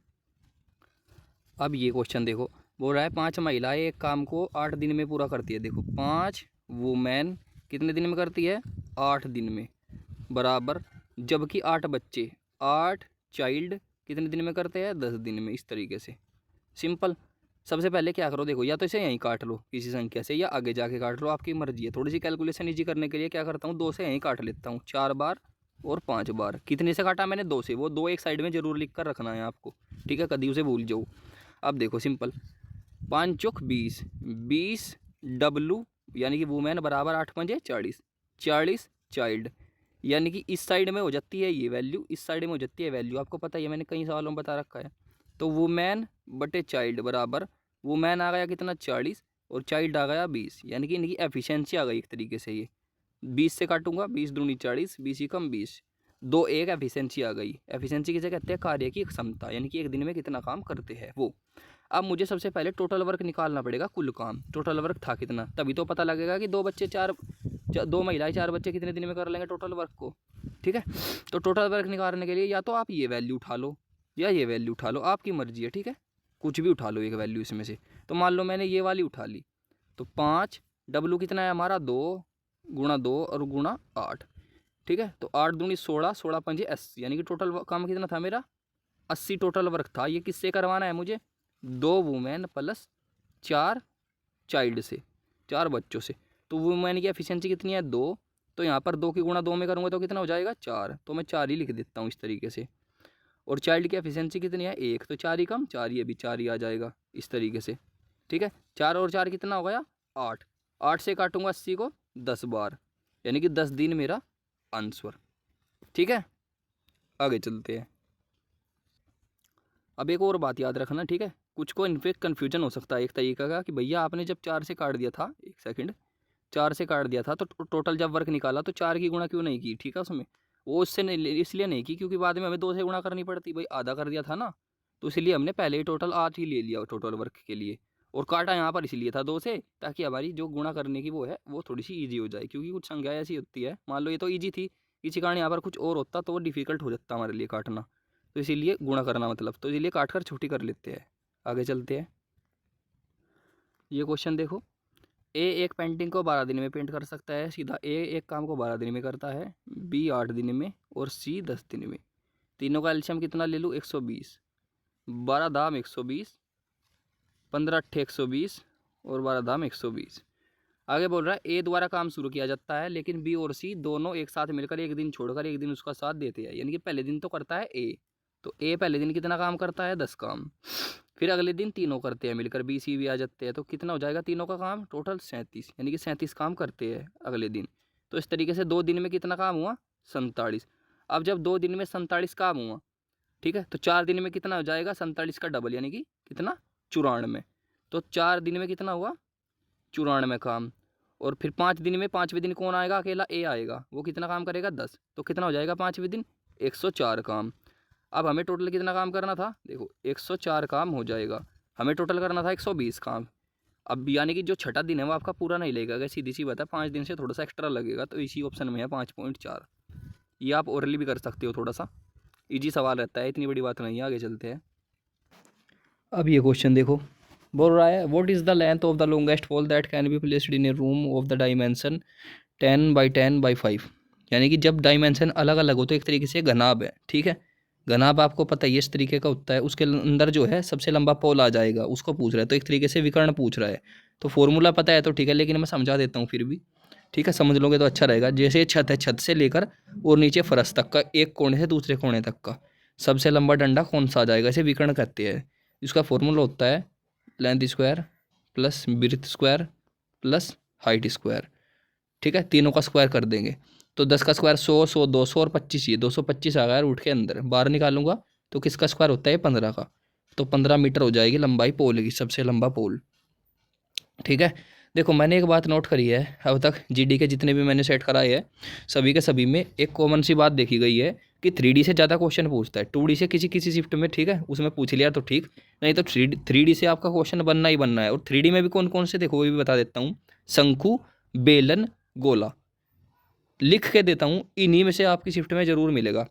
अब ये क्वेश्चन देखो, बोल रहा है 5 महिलाएं एक काम को 8 दिन में पूरा करती है। देखो 5 वुमेन कितने दिन में करती है? 8 दिन में, बराबर, जबकि 8 बच्चे, 8 चाइल्ड कितने दिन में करते हैं? 10 दिन में। इस तरीके से सिंपल। सबसे पहले क्या करो, देखो या तो इसे यहीं काट लो किसी संख्या से, या आगे जाके काट लो, आपकी मर्जी है। थोड़ी सी कैलकुलेशन ईजी करने के लिए क्या करता हूँ, 2 से यहीं काट लेता हूँ, 4 बार और 5 बार। कितने से काटा मैंने? 2 से। वो 2 एक साइड में जरूर लिख कर रखना है आपको, ठीक है, कभी उसे भूल जाओ। अब देखो सिंपल, 5 चौक 20, 20 डब्लू यानी कि वुमेन बराबर 8 पंजे 40, 40 चाइल्ड, यानी कि इस साइड में हो जाती है ये वैल्यू, इस साइड में हो जाती है वैल्यू, आपको पता ही है, मैंने कई सवालों में बता रखा है। तो वुमेन बटे चाइल्ड बराबर, वुमेन आ गया कितना? 40, और चाइल्ड आ गया 20, यानी कि इनकी एफिशिएंसी आ गई एक तरीके से। ये 20 से काटूंगा, 20 दूनी 40, 20 ही कम 20, 2 एक एफिशिएंसी आ गई। एफिशिएंसी किसे कहते हैं? कार्य की क्षमता, यानी कि एक दिन में कितना काम करते हैं वो। अब मुझे सबसे पहले टोटल वर्क निकालना पड़ेगा, कुल काम। टोटल वर्क था कितना, तभी तो पता लगेगा कि 2 बच्चे 4, 2 महिलाएं 4 बच्चे कितने दिन में कर लेंगे टोटल वर्क को। ठीक है, तो टोटल वर्क निकालने के लिए या तो आप ये वैल्यू उठा लो या ये वैल्यू उठा लो, आपकी मर्जी है। ठीक है, कुछ भी उठा लो एक वैल्यू इसमें से। तो मान लो मैंने ये वाली उठा ली, तो 5 डब्लू कितना है हमारा? 2 गुणा 2 और गुणा 8। ठीक है, तो 8 दूनी 16, 16 पंजे 80, यानी कि टोटल काम कितना था मेरा? 80 टोटल वर्क था। ये किससे करवाना है मुझे? 2 वुमेन प्लस 4 चाइल्ड से, 4 बच्चों से। तो वुमेन की एफिशिएंसी कितनी है? 2। तो यहाँ पर 2 की गुणा 2 में करूँगा तो कितना हो जाएगा? 4। तो मैं 4 ही लिख देता हूँ इस तरीके से। और चाइल्ड की एफिशिएंसी कितनी है? 1। तो 4 ही कम 4, ये भी 4 ही आ जाएगा इस तरीके से। ठीक है, 4 और 4 कितना हो गया? 8। 8 से काटूंगा 80 को 10 बार, यानी कि 10 दिन मेरा आंसर। ठीक है, आगे चलते हैं। अब एक और बात याद रखना, ठीक है, कुछ को इनफेक्ट कन्फ्यूजन हो सकता है एक तरीका का कि भैया आपने जब 4 से काट दिया था, एक सेकंड, 4 से काट दिया था तो टोटल जब वर्क निकाला तो 4 की गुणा क्यों नहीं की? ठीक है, उसमें वो उससे नहीं, इसलिए नहीं की क्योंकि बाद में हमें 2 से गुणा करनी पड़ती, भाई आधा कर दिया था ना, तो इसलिए हमने पहले ही टोटल 8 ही ले लिया टोटल वर्क के लिए। और काटा यहाँ पर इसलिए था 2 से, ताकि हमारी जो गुणा करने की वो है वो थोड़ी सी ईजी हो जाए, क्योंकि कुछ संख्या ऐसी होती है, मान लो ये तो ईजी थी, इसी कारण यहाँ पर कुछ और होता तो वो डिफिकल्ट हो जाता हमारे लिए काटना, तो इसीलिए गुणा करना मतलब, तो इसीलिए काट कर छोटी कर लेते हैं। आगे चलते हैं। ये क्वेश्चन देखो, ए एक पेंटिंग को 12 दिन में पेंट कर सकता है, सीधा ए एक काम को 12 दिन में करता है, बी 8 दिन में और सी 10 दिन में। तीनों का एलसीएम कितना ले लूँ? 120, 12 दाम 120, 15 अट्ठे 120 और 12 दाम 120। आगे बोल रहा है ए द्वारा काम शुरू किया जाता है, लेकिन बी और सी दोनों एक साथ मिलकर एक दिन छोड़कर एक दिन उसका साथ देते हैं, यानी कि पहले दिन तो करता है ए, तो ए पहले दिन कितना काम करता है? 10 काम। फिर अगले दिन तीनों करते हैं मिलकर, बी सी भी आ जाते हैं, तो कितना हो जाएगा तीनों का काम? टोटल 37, यानी कि 37 काम करते हैं अगले दिन। तो इस तरीके से 2 दिन में कितना काम हुआ? 47। अब जब 2 दिन में 47 काम हुआ, ठीक है, तो 4 दिन में कितना हो जाएगा? 47 का डबल, यानी कि कितना? 94। तो 4 दिन में कितना हुआ? 94 काम। और फिर 5 दिन में, 5वें दिन कौन आएगा? अकेला ए आएगा, वो कितना काम करेगा? 10। तो कितना हो जाएगा 5वें दिन? 104 काम। अब हमें टोटल कितना काम करना था? देखो 104 काम हो जाएगा, हमें टोटल करना था 120 काम, अब यानी कि जो छठा दिन है वो आपका पूरा नहीं लगेगा, अगर सीधी सी बात है 5 दिन से थोड़ा सा एक्स्ट्रा लगेगा, तो इसी ऑप्शन में है 5.4। ये आप ओरली भी कर सकते हो, थोड़ा सा इजी सवाल रहता है, इतनी बड़ी बात नहीं है। आगे चलते हैं। अब ये क्वेश्चन देखो, बोल रहा है what is the length of the longest pole that can be placed in a room of the dimension 10 by 10 by 5। यानी कि जब डायमेंशन अलग अलग हो तो एक तरीके से घनाभ है, ठीक है। घनाभ आपको पता ही है इस तरीके का होता है, उसके अंदर जो है सबसे लंबा पोल आ जाएगा, उसको पूछ रहा है, तो एक तरीके से विकर्ण पूछ रहा है। तो फॉर्मूला पता है तो ठीक है, लेकिन मैं समझा देता हूँ फिर भी, ठीक है, समझ लोगे तो अच्छा रहेगा। जैसे छत है, छत से लेकर और नीचे फरस तक का, एक कोने से दूसरे कोने तक का सबसे लंबा डंडा कौन सा आ जाएगा, इसे विकर्ण कहते हैं। इसका फॉर्मूला होता है length square plus breadth square plus height square, ठीक है। तीनों का स्क्वायर कर देंगे तो 10 का स्क्वायर 100, 100 200 और 25, ये 225 आ गया रूट के अंदर। बाहर निकालूंगा तो किसका स्क्वायर होता है 15 का, तो 15 मीटर हो जाएगी लंबाई पोल की, सबसे लंबा पोल, ठीक है। देखो मैंने एक बात नोट करी है, अब तक जीडी के जितने भी मैंने सेट कराए हैं सभी के सभी में एक कॉमन सी बात देखी गई है कि 3D से ज़्यादा क्वेश्चन पूछता है। 2D से किसी किसी शिफ्ट में, ठीक है, उसमें पूछ लिया तो ठीक, नहीं तो 3D से आपका क्वेश्चन बनना ही बनना है। और 3D में भी कौन कौन से देखो वो भी बता देता हूँ, शंकु, बेलन, गोला, लिख के देता हूँ, इन्हीं में से आपकी शिफ्ट में ज़रूर मिलेगा।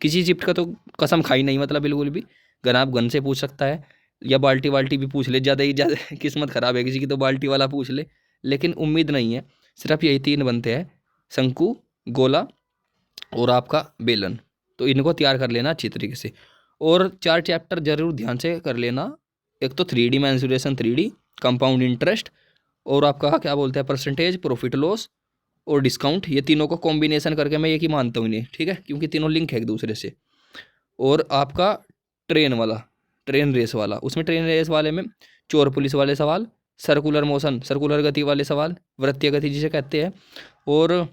किसी शिफ्ट का तो कसम खाई नहीं, मतलब बिल्कुल भी। गन आप गन से पूछ सकता है या बाल्टी वाल्टी भी पूछ ले, ज़्यादा ही ज़्यादा किस्मत ख़राब है किसी की तो बाल्टी वाला पूछ ले, लेकिन उम्मीद नहीं है। सिर्फ यही 3 बनते हैं, शंकु, गोला और आपका बेलन। तो इनको तैयार कर लेना अच्छी तरीके से, और 4 चैप्टर जरूर ध्यान से कर लेना। एक तो 3D mensuration, 3D compound interest, और आपका क्या बोलते हैं परसेंटेज, प्रॉफिट लॉस और डिस्काउंट, ये तीनों को कॉम्बिनेशन करके मैं एक ही मानता हूँ इन्हें, ठीक है, क्योंकि तीनों लिंक है एक दूसरे से। और आपका ट्रेन वाला, ट्रेन रेस वाला, उसमें ट्रेन रेस वाले में चोर पुलिस वाले सवाल, सर्कुलर मोशन, सर्कुलर गति वाले सवाल, वृत्तीय गति जिसे कहते हैं, और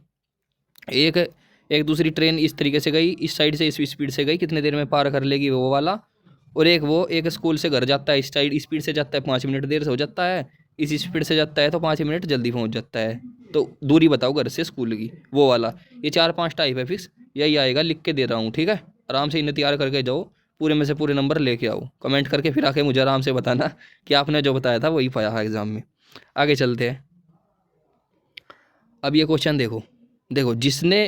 एक एक दूसरी ट्रेन इस तरीके से गई, इस साइड से इस स्पीड से गई, कितने देर में पार कर लेगी वो वाला। और एक वो एक स्कूल से घर जाता है, इस साइड स्पीड से जाता है 5 मिनट देर से हो जाता है, इस स्पीड से जाता है तो 5 मिनट जल्दी पहुंच जाता है। तो दूरी बताओ घर से स्कूल की, वो वाला। ये 4-5 टाइप है फिक्स, यही आएगा, लिख के दे रहा हूँ, ठीक है। आराम से इन्हें तैयार करके जाओ, पूरे में से पूरे नंबर लेके आओ, कमेंट करके फिर आके मुझे आराम से बताना कि आपने जो बताया था वही पाया है एग्जाम में। आगे चलते हैं। अब ये क्वेश्चन देखो, देखो जिसने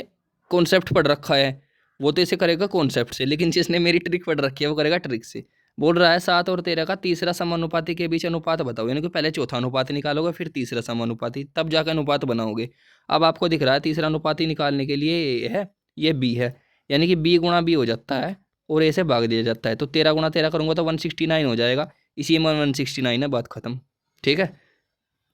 कॉन्सेप्ट पढ़ रखा है वो तो इसे करेगा कॉन्सेप्ट से, लेकिन जिसने मेरी ट्रिक पढ़ रखी है वो करेगा ट्रिक से। बोल रहा है 7 और 13 का तीसरा समानुपाती के बीच अनुपात बताओ, यानी कि पहले चौथा अनुपाती निकालोगे फिर तीसरा समानुपाती, तब जाकर अनुपात बनाओगे। अब आपको दिख रहा है तीसरा अनुपाती निकालने के लिए ए है, ये बी है, यानी कि बी गुणा बी हो जाता है और ए से भाग दिया जाता है, तो 13 गुणा 13 करूँगा तो 169 हो जाएगा, इसी में 169 है, बात खत्म, ठीक है।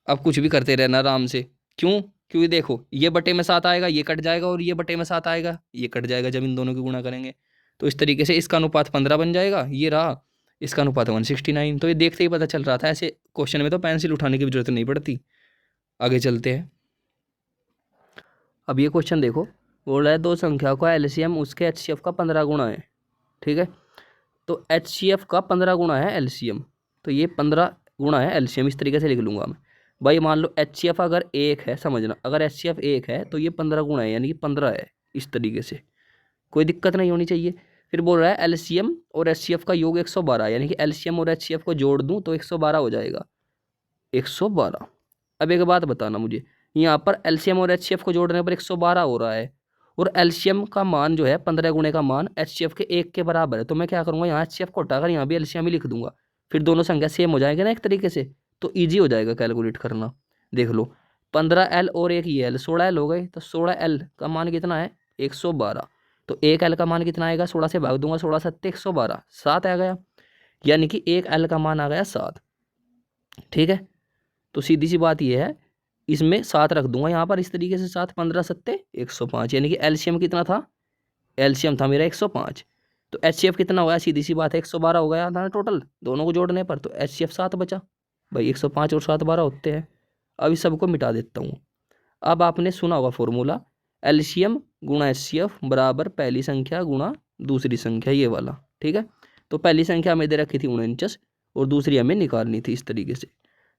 अब कुछ भी करते रहना आराम से, क्यों, क्योंकि देखो ये बटे में 7 आएगा, ये कट जाएगा, और ये बटे में 7 आएगा, ये कट जाएगा जब इन दोनों की गुणा करेंगे। तो इस तरीके से इसका अनुपात 15 बन जाएगा, ये रहा, इसका अनुपात 169। तो ये देखते ही पता चल रहा था, ऐसे क्वेश्चन में तो पेंसिल उठाने की भी जरूरत नहीं पड़ती। आगे चलते हैं। अब ये क्वेश्चन देखो, बोल रहा है 2 संख्या का एलसीएम उसके एचसीएफ का 15 गुणा है, ठीक है। तो एचसीएफ का 15 गुणा है एलसीएम, तो ये 15 गुणा है एलसीएम, इस तरीके से लिख लूँगा मैं। भाई मान लो एचसीएफ अगर 1 है, समझना, अगर एचसीएफ 1 है तो ये 15 गुणा है, यानी कि 15 है, इस तरीके से कोई दिक्कत नहीं होनी चाहिए। फिर बोल रहा है एलसीएम और एचसीएफ का योग 112, यानी कि एलसीएम और एचसीएफ को जोड़ दूं तो 112 हो जाएगा, 112। अब एक बात बताना मुझे, यहाँ पर एलसीएम और एचसीएफ को जोड़ने पर 112 हो रहा है, और एलसीएम का मान जो है 15 गुणे का मान एचसीएफ के 1 के बराबर है, तो मैं क्या करूँगा, यहाँ एचसीएफ को हटाकर यहाँ भी एलसीएम ही लिख दूंगा, फिर दोनों संख्या सेम हो जाएंगे ना एक तरीके से, तो ईजी हो जाएगा कैलकुलेट करना। देख लो 15L और एक ये L, 16L हो गए, तो 16L का मान कितना है 112, तो एक L का मान कितना आएगा, 16 से भाग दूंगा, 16 7 112, 7 आ गया, यानी कि एक L का मान आ गया 7, ठीक है। तो सीधी सी बात यह है, इसमें 7 रख दूंगा यहाँ पर इस तरीके से, 7 15 7 105, यानी कि एलसीएम कितना था, एलसीएम था मेरा 105, तो एचसीएफ कितना हो गया, सीधी सी बात है 112 हो गया था टोटल दोनों को जोड़ने पर, तो एचसीएफ 7 बचा। भाई 105 और 7 12 होते हैं। अब इस सबको मिटा देता हूँ। अब आपने सुना होगा फॉर्मूला, एलसीएम गुणा एचसीएफ बराबर पहली संख्या गुणा दूसरी संख्या, ये वाला, ठीक है। तो पहली संख्या हमें दे रखी थी 49 और दूसरी हमें निकालनी थी, इस तरीके से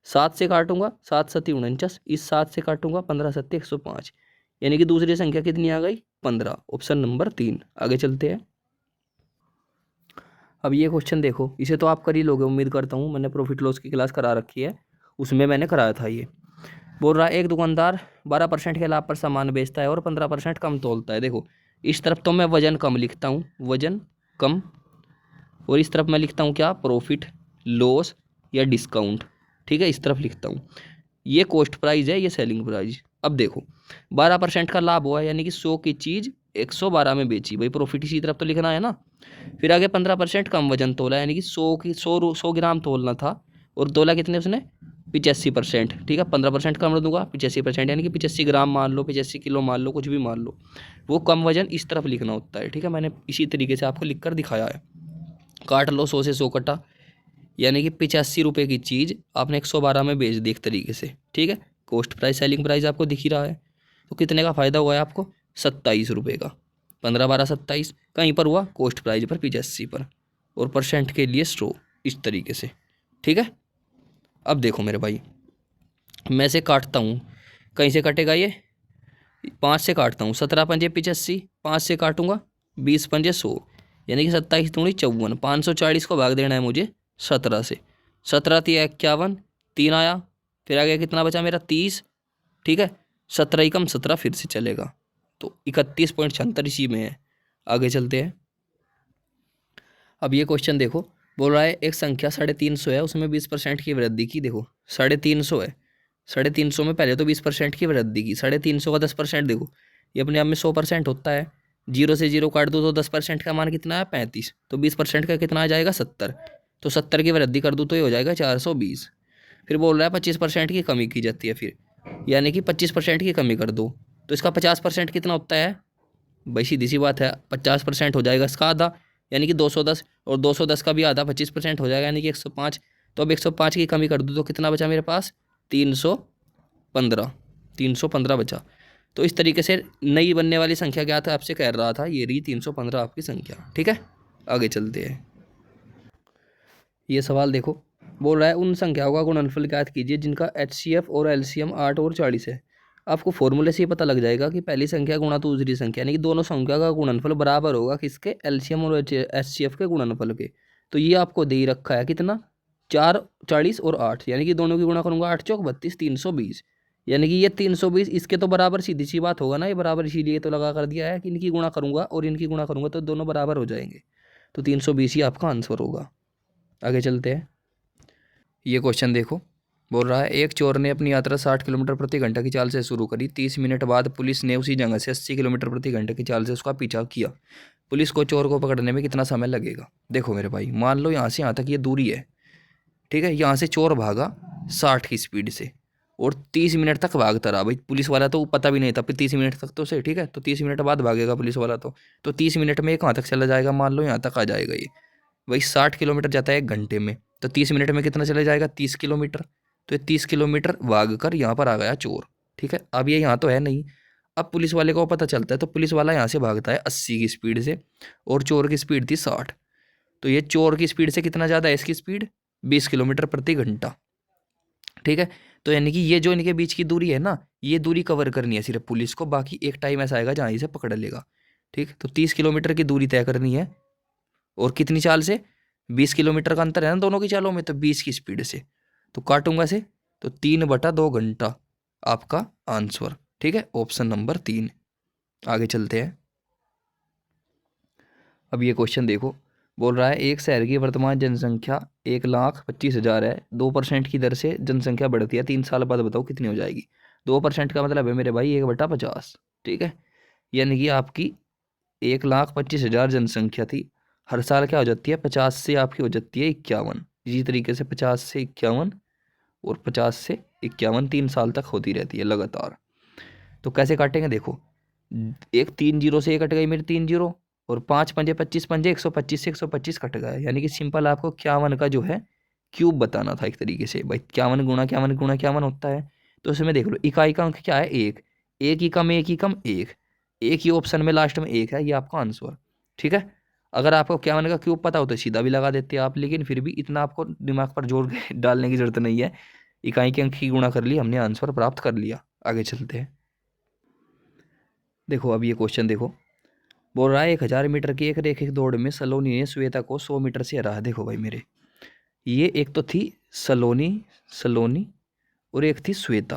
7 से काटूंगा, 7 7 49, इस 7 से काटूंगा 15 7 105, यानी कि दूसरी संख्या कितनी आ गई 15, ऑप्शन नंबर 3। आगे चलते हैं। अब ये क्वेश्चन देखो, इसे तो आप कर ही लोगे उम्मीद करता हूँ, मैंने प्रॉफिट लॉस की क्लास करा रखी है, उसमें मैंने कराया था ये। बोल रहा है एक दुकानदार 12% के लाभ पर सामान बेचता है और 15% कम तोलता है। देखो इस तरफ तो मैं वजन कम लिखता हूँ, वजन कम, और इस तरफ मैं लिखता हूँ क्या, प्रॉफिट, लॉस या डिस्काउंट। ठीक है, इस तरफ लिखता हूँ। ये कॉस्ट प्राइस है, ये सेलिंग प्राइस। अब देखो 12% का लाभ हुआ, यानी कि 100 की चीज़ 112 में बेची, भाई प्रॉफिट इसी तरफ तो लिखना है ना। फिर आगे 15% कम वजन तोला, यानी कि 100 की 100 ग्राम तोलना था और तोला कितने उसने, 85%। ठीक है, 15% कम दूंगा, 85%, यानी कि 85 ग्राम मान लो, 85 किलो मान लो, कुछ भी मान लो, वो कम वजन इस तरफ लिखना होता है। ठीक है, मैंने इसी तरीके से आपको लिख कर दिखाया है। काट लो 100 से 100 कटा, यानी कि 85 रुपये की चीज़ आपने 112 में बेच दी एक तरीके से। ठीक है, कॉस्ट प्राइस सेलिंग प्राइस आपको दिख ही रहा है। तो कितने का फ़ायदा हुआ है आपको, 27 रुपये का। 15 12 27 कहीं पर हुआ, कॉस्ट प्राइस पर 85 पर, और परसेंट के लिए 100, इस तरीके से। ठीक है, अब देखो मेरे भाई, मैं से काटता हूँ, कहीं से कटेगा ये, 5 से काटता हूँ, 17 पंजे 85, 5 से काटूंगा 20 पंजे 100, यानी कि 27 दूनी 54, 540 को भाग देना है मुझे 17 से। 17 3 51, 3 आया, फिर आगे कितना बचा मेरा 30। ठीक है, 17 ही कम 17 फिर से चलेगा, तो 31.76 इसी में है। आगे चलते हैं। अब ये क्वेश्चन देखो, बोल रहा है एक संख्या 350 है, उसमें 20% की वृद्धि की। देखो 350 है, 350 में पहले तो 20% की वृद्धि की, 350 का 10%, देखो ये अपने आप में 100% होता है। जीरो से जीरो काट दो तो 10% का मान कितना है, 35, तो 20% का कितना आ जाएगा, 70, तो 70 की वृद्धि कर दूँ तो ये हो जाएगा 420। फिर बोल रहा है 25% की कमी की जाती है फिर, यानी कि 25% की कमी कर दो, तो इसका 50% कितना होता है, भाई सीधी सी बात है, 50% हो जाएगा इसका आधा, यानी कि 210, और 210 का भी आधा 25% हो जाएगा, यानी कि 105। तो अब 105 की कमी कर दूँ तो कितना बचा मेरे पास, 315, 315 बचा। तो इस तरीके से नई बनने वाली संख्या क्या था, आपसे कह रहा था, ये रही 315 आपकी संख्या। ठीक है, आगे चलते हैं। ये सवाल देखो, बोल रहा है उन संख्याओं का गुणनफल ज्ञात कीजिए जिनका HCF और LCM 8 और 40 है। आपको फॉर्मूले से ही पता लग जाएगा कि पहली संख्या गुणा तो दूसरी संख्या, यानी कि दोनों संख्या का गुणनफल बराबर होगा किसके, LCM और HCF के गुणनफल के। तो ये आपको दे ही रखा है कितना, 4 40 और 8, यानी कि दोनों की गुणा करूंगा 8 चौक 32, 320, यानी कि ये 320 इसके तो बराबर, सीधी सी बात होगा ना, ये बराबर इसीलिए तो लगा कर दिया है कि इनकी गुणा करूंगा और इनकी गुणा करूंगा तो दोनों बराबर हो जाएंगे, तो 320 ही आपका आंसर होगा। आगे चलते हैं। ये क्वेश्चन देखो, बोल रहा है एक चोर ने अपनी यात्रा 60 किलोमीटर प्रति घंटा की चाल से शुरू करी। 30 मिनट बाद पुलिस ने उसी जगह से 80 किलोमीटर प्रति घंटे की चाल से उसका पीछा किया। पुलिस को चोर को पकड़ने में कितना समय लगेगा। देखो मेरे भाई, मान लो यहाँ से यहाँ तक ये दूरी है। ठीक है, यहाँ से चोर भागा 60 की स्पीड से और 30 मिनट तक भागता रहा। भाई पुलिस वाला तो पता भी नहीं था, फिर 30 मिनट तक तो से, ठीक है, तो 30 मिनट बाद भागेगा पुलिस वाला तो 30 मिनट में ये कहाँ तक चला जाएगा, मान लो यहाँ तक आ जाएगा ये। वही 60 किलोमीटर जाता है 1 घंटे में, तो 30 मिनट में कितना चला जाएगा, 30 किलोमीटर। तो ये 30 किलोमीटर भाग कर यहाँ पर आ गया चोर। ठीक है, अब ये यहाँ तो है नहीं। अब पुलिस वाले को पता चलता है, तो पुलिस वाला यहाँ से भागता है 80 की स्पीड से और चोर की स्पीड थी 60। तो ये चोर की स्पीड से कितना ज़्यादा है, इसकी स्पीड 20 किलोमीटर प्रति घंटा। ठीक है, तो यानी कि ये जो इनके बीच की दूरी है ना, ये दूरी कवर करनी है सिर्फ पुलिस को, बाकी एक टाइम ऐसा आएगा जहाँ इसे पकड़ लेगा। ठीक, तो 30 किलोमीटर की दूरी तय करनी है, और कितनी चाल से, 20 किलोमीटर का अंतर है ना दोनों की चालों में, तो 20 की स्पीड से। तो काटूंगा से, तो 3/2 घंटा आपका आंसर। ठीक है, ऑप्शन नंबर 3। आगे चलते हैं। अब ये क्वेश्चन देखो, बोल रहा है एक शहर की वर्तमान जनसंख्या 1,25,000 है। 2% की दर से जनसंख्या बढ़ती है, 3 साल बाद बताओ कितनी हो जाएगी। 2% का मतलब है मेरे भाई 1/50। ठीक है, यानी कि आपकी 1,25,000 जनसंख्या थी, हर साल क्या हो जाती है, 50 से आपकी हो जाती है 51। इसी तरीके से 50 से 51 और 50 से 51 3 साल तक होती रहती है लगातार। तो कैसे काटेंगे, देखो एक 3 जीरो से ये कट गई मेरी 3 जीरो, और 5 पंजे 25 पंजे 125 से 125 कट गया, यानी कि सिंपल आपको 51 का जो है क्यूब बताना था एक तरीके से। भाई 51 गुणा 51 गुणा 51 होता है, तो उसमें देख लो इकाई का अंक क्या है, एक, एक ही कम एक ही कम एक, एक ही ऑप्शन में लास्ट में एक है, ये आपका आंसर। ठीक है, अगर आपको 51 का क्यूब पता हो तो सीधा भी लगा देते आप, लेकिन फिर भी इतना आपको दिमाग पर जोर डालने की जरूरत नहीं है। इकाई के अंक की गुणा कर ली, हमने आंसर प्राप्त कर लिया। आगे चलते हैं। देखो अब ये क्वेश्चन देखो, बोल रहा है 1000 मीटर की एक रैखिक दौड़ में सलोनी ने श्वेता को 100 मीटर से हराया। देखो भाई मेरे, ये एक तो थी सलोनी, सलोनी और एक थी श्वेता।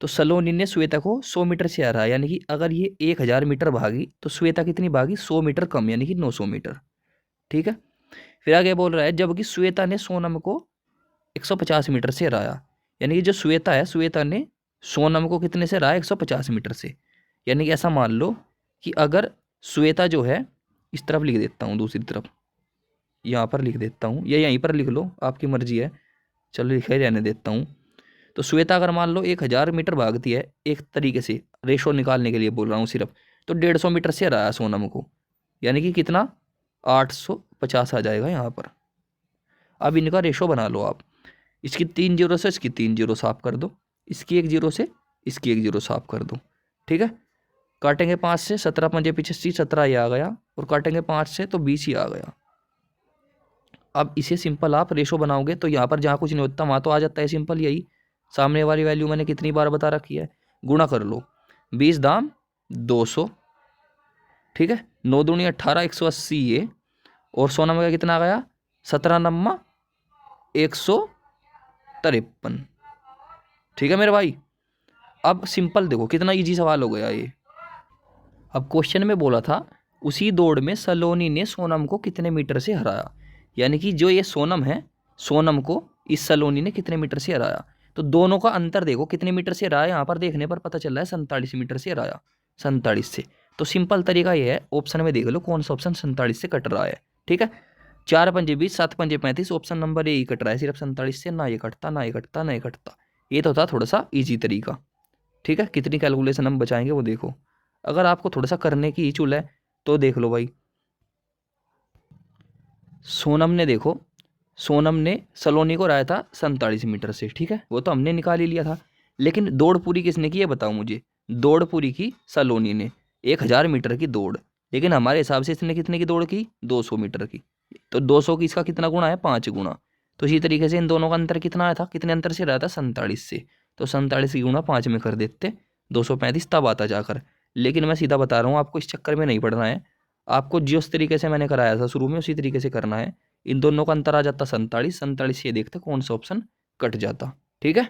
तो सलोनी ने श्वेता को 100 मीटर से हराया, यानी कि अगर ये 1000 मीटर भागी तो श्वेता कितनी भागी, 100 मीटर कम, यानी कि 900 मीटर। ठीक है। फिर आगे बोल रहा है जबकि श्वेता ने सोनम को 150 मीटर से हराया, यानी कि जो श्वेता है, श्वेता ने सोनम को कितने से हराया, 150 मीटर से। यानी कि ऐसा मान लो कि अगर श्वेता जो है, इस तरफ लिख देता हूँ, दूसरी तरफ यहाँ पर लिख देता हूँ, या यहीं पर लिख लो, आपकी मर्जी है, चलो लिखा ही रहने देता हूँ। तो श्वेता अगर मान लो 1000 मीटर भागती है, एक तरीके से रेशो निकालने के लिए बोल रहा हूँ सिर्फ, तो 150 मीटर से हराया सोनम को, यानी कि कितना, 850 आ जाएगा यहाँ पर। अब इनका रेशो बना लो आप, इसकी 3 जीरो से इसकी 3 जीरो साफ कर दो, इसकी 1 जीरो से इसकी 1 जीरो साफ कर दो। ठीक है। काटेंगे 5 से, 17 पंजे पीछे 17 ही आ गया, और काटेंगे 5 से तो 20 ही आ गया। अब इसे सिंपल आप रेशो बनाओगे तो यहाँ पर जहाँ कुछ नहीं होता वहाँ तो आ जाता है सिंपल, यही सामने वाली वैल्यू मैंने कितनी बार बता रखी है, गुणा कर लो, 20 दाम 200। ठीक है। 9 दूनी 18, 180 ये, और सोनम का कितना आ गया, 17 नम्मा 153। ठीक है मेरे भाई। अब सिंपल देखो कितना इजी सवाल हो गया ये। अब क्वेश्चन में बोला था उसी दौड़ में सलोनी ने सोनम को कितने मीटर से हराया, यानी कि जो ये सोनम है, सोनम को इस सलोनी ने कितने मीटर से हराया। तो दोनों का अंतर देखो कितने मीटर से हराया, यहाँ पर देखने पर पता चल रहा है 47 मीटर से हराया, 47 से। तो सिंपल तरीका ये है, ऑप्शन में देख लो कौन सा ऑप्शन 47 से कट रहा है। ठीक है। 4 पंजे 20, 7 पंजे 35, option number A he cut रहा है सिर्फ 47 से, ना ये कटता ना ये कटता ना ये कटता। ये तो था थोड़ा सा ईजी तरीका। ठीक है। कितनी कैलकुलेशन हम बचाएंगे वो देखो, अगर आपको थोड़ा सा करने की चुल है तो देख लो भाई। सोनम ने देखो, सोनम ने सलोनी को हराया था 47 मीटर से। ठीक है। वो तो हमने निकाल ही लिया था, लेकिन दौड़ पूरी किसने की है बताओ मुझे। दौड़ पूरी की सलोनी ने, 1000 मीटर की दौड़, लेकिन हमारे हिसाब से इसने कितने की दौड़ की, 200 मीटर की। तो 200 की इसका कितना गुना है, 5 गुना। तो इसी तरीके से इन दोनों का अंतर कितना आया था, कितने अंतर से रहा था, 47 से। तो 47 की गुना 5 में कर देते, 235 तब आता जाकर। लेकिन मैं सीधा बता रहा हूँ आपको, इस चक्कर में नहीं पड़ना है आपको, जिस तरीके से मैंने कराया था शुरू में उसी तरीके से करना है। इन दोनों का अंतर आ जाता 47, 47 से देखते कौन सा ऑप्शन कट जाता। ठीक है।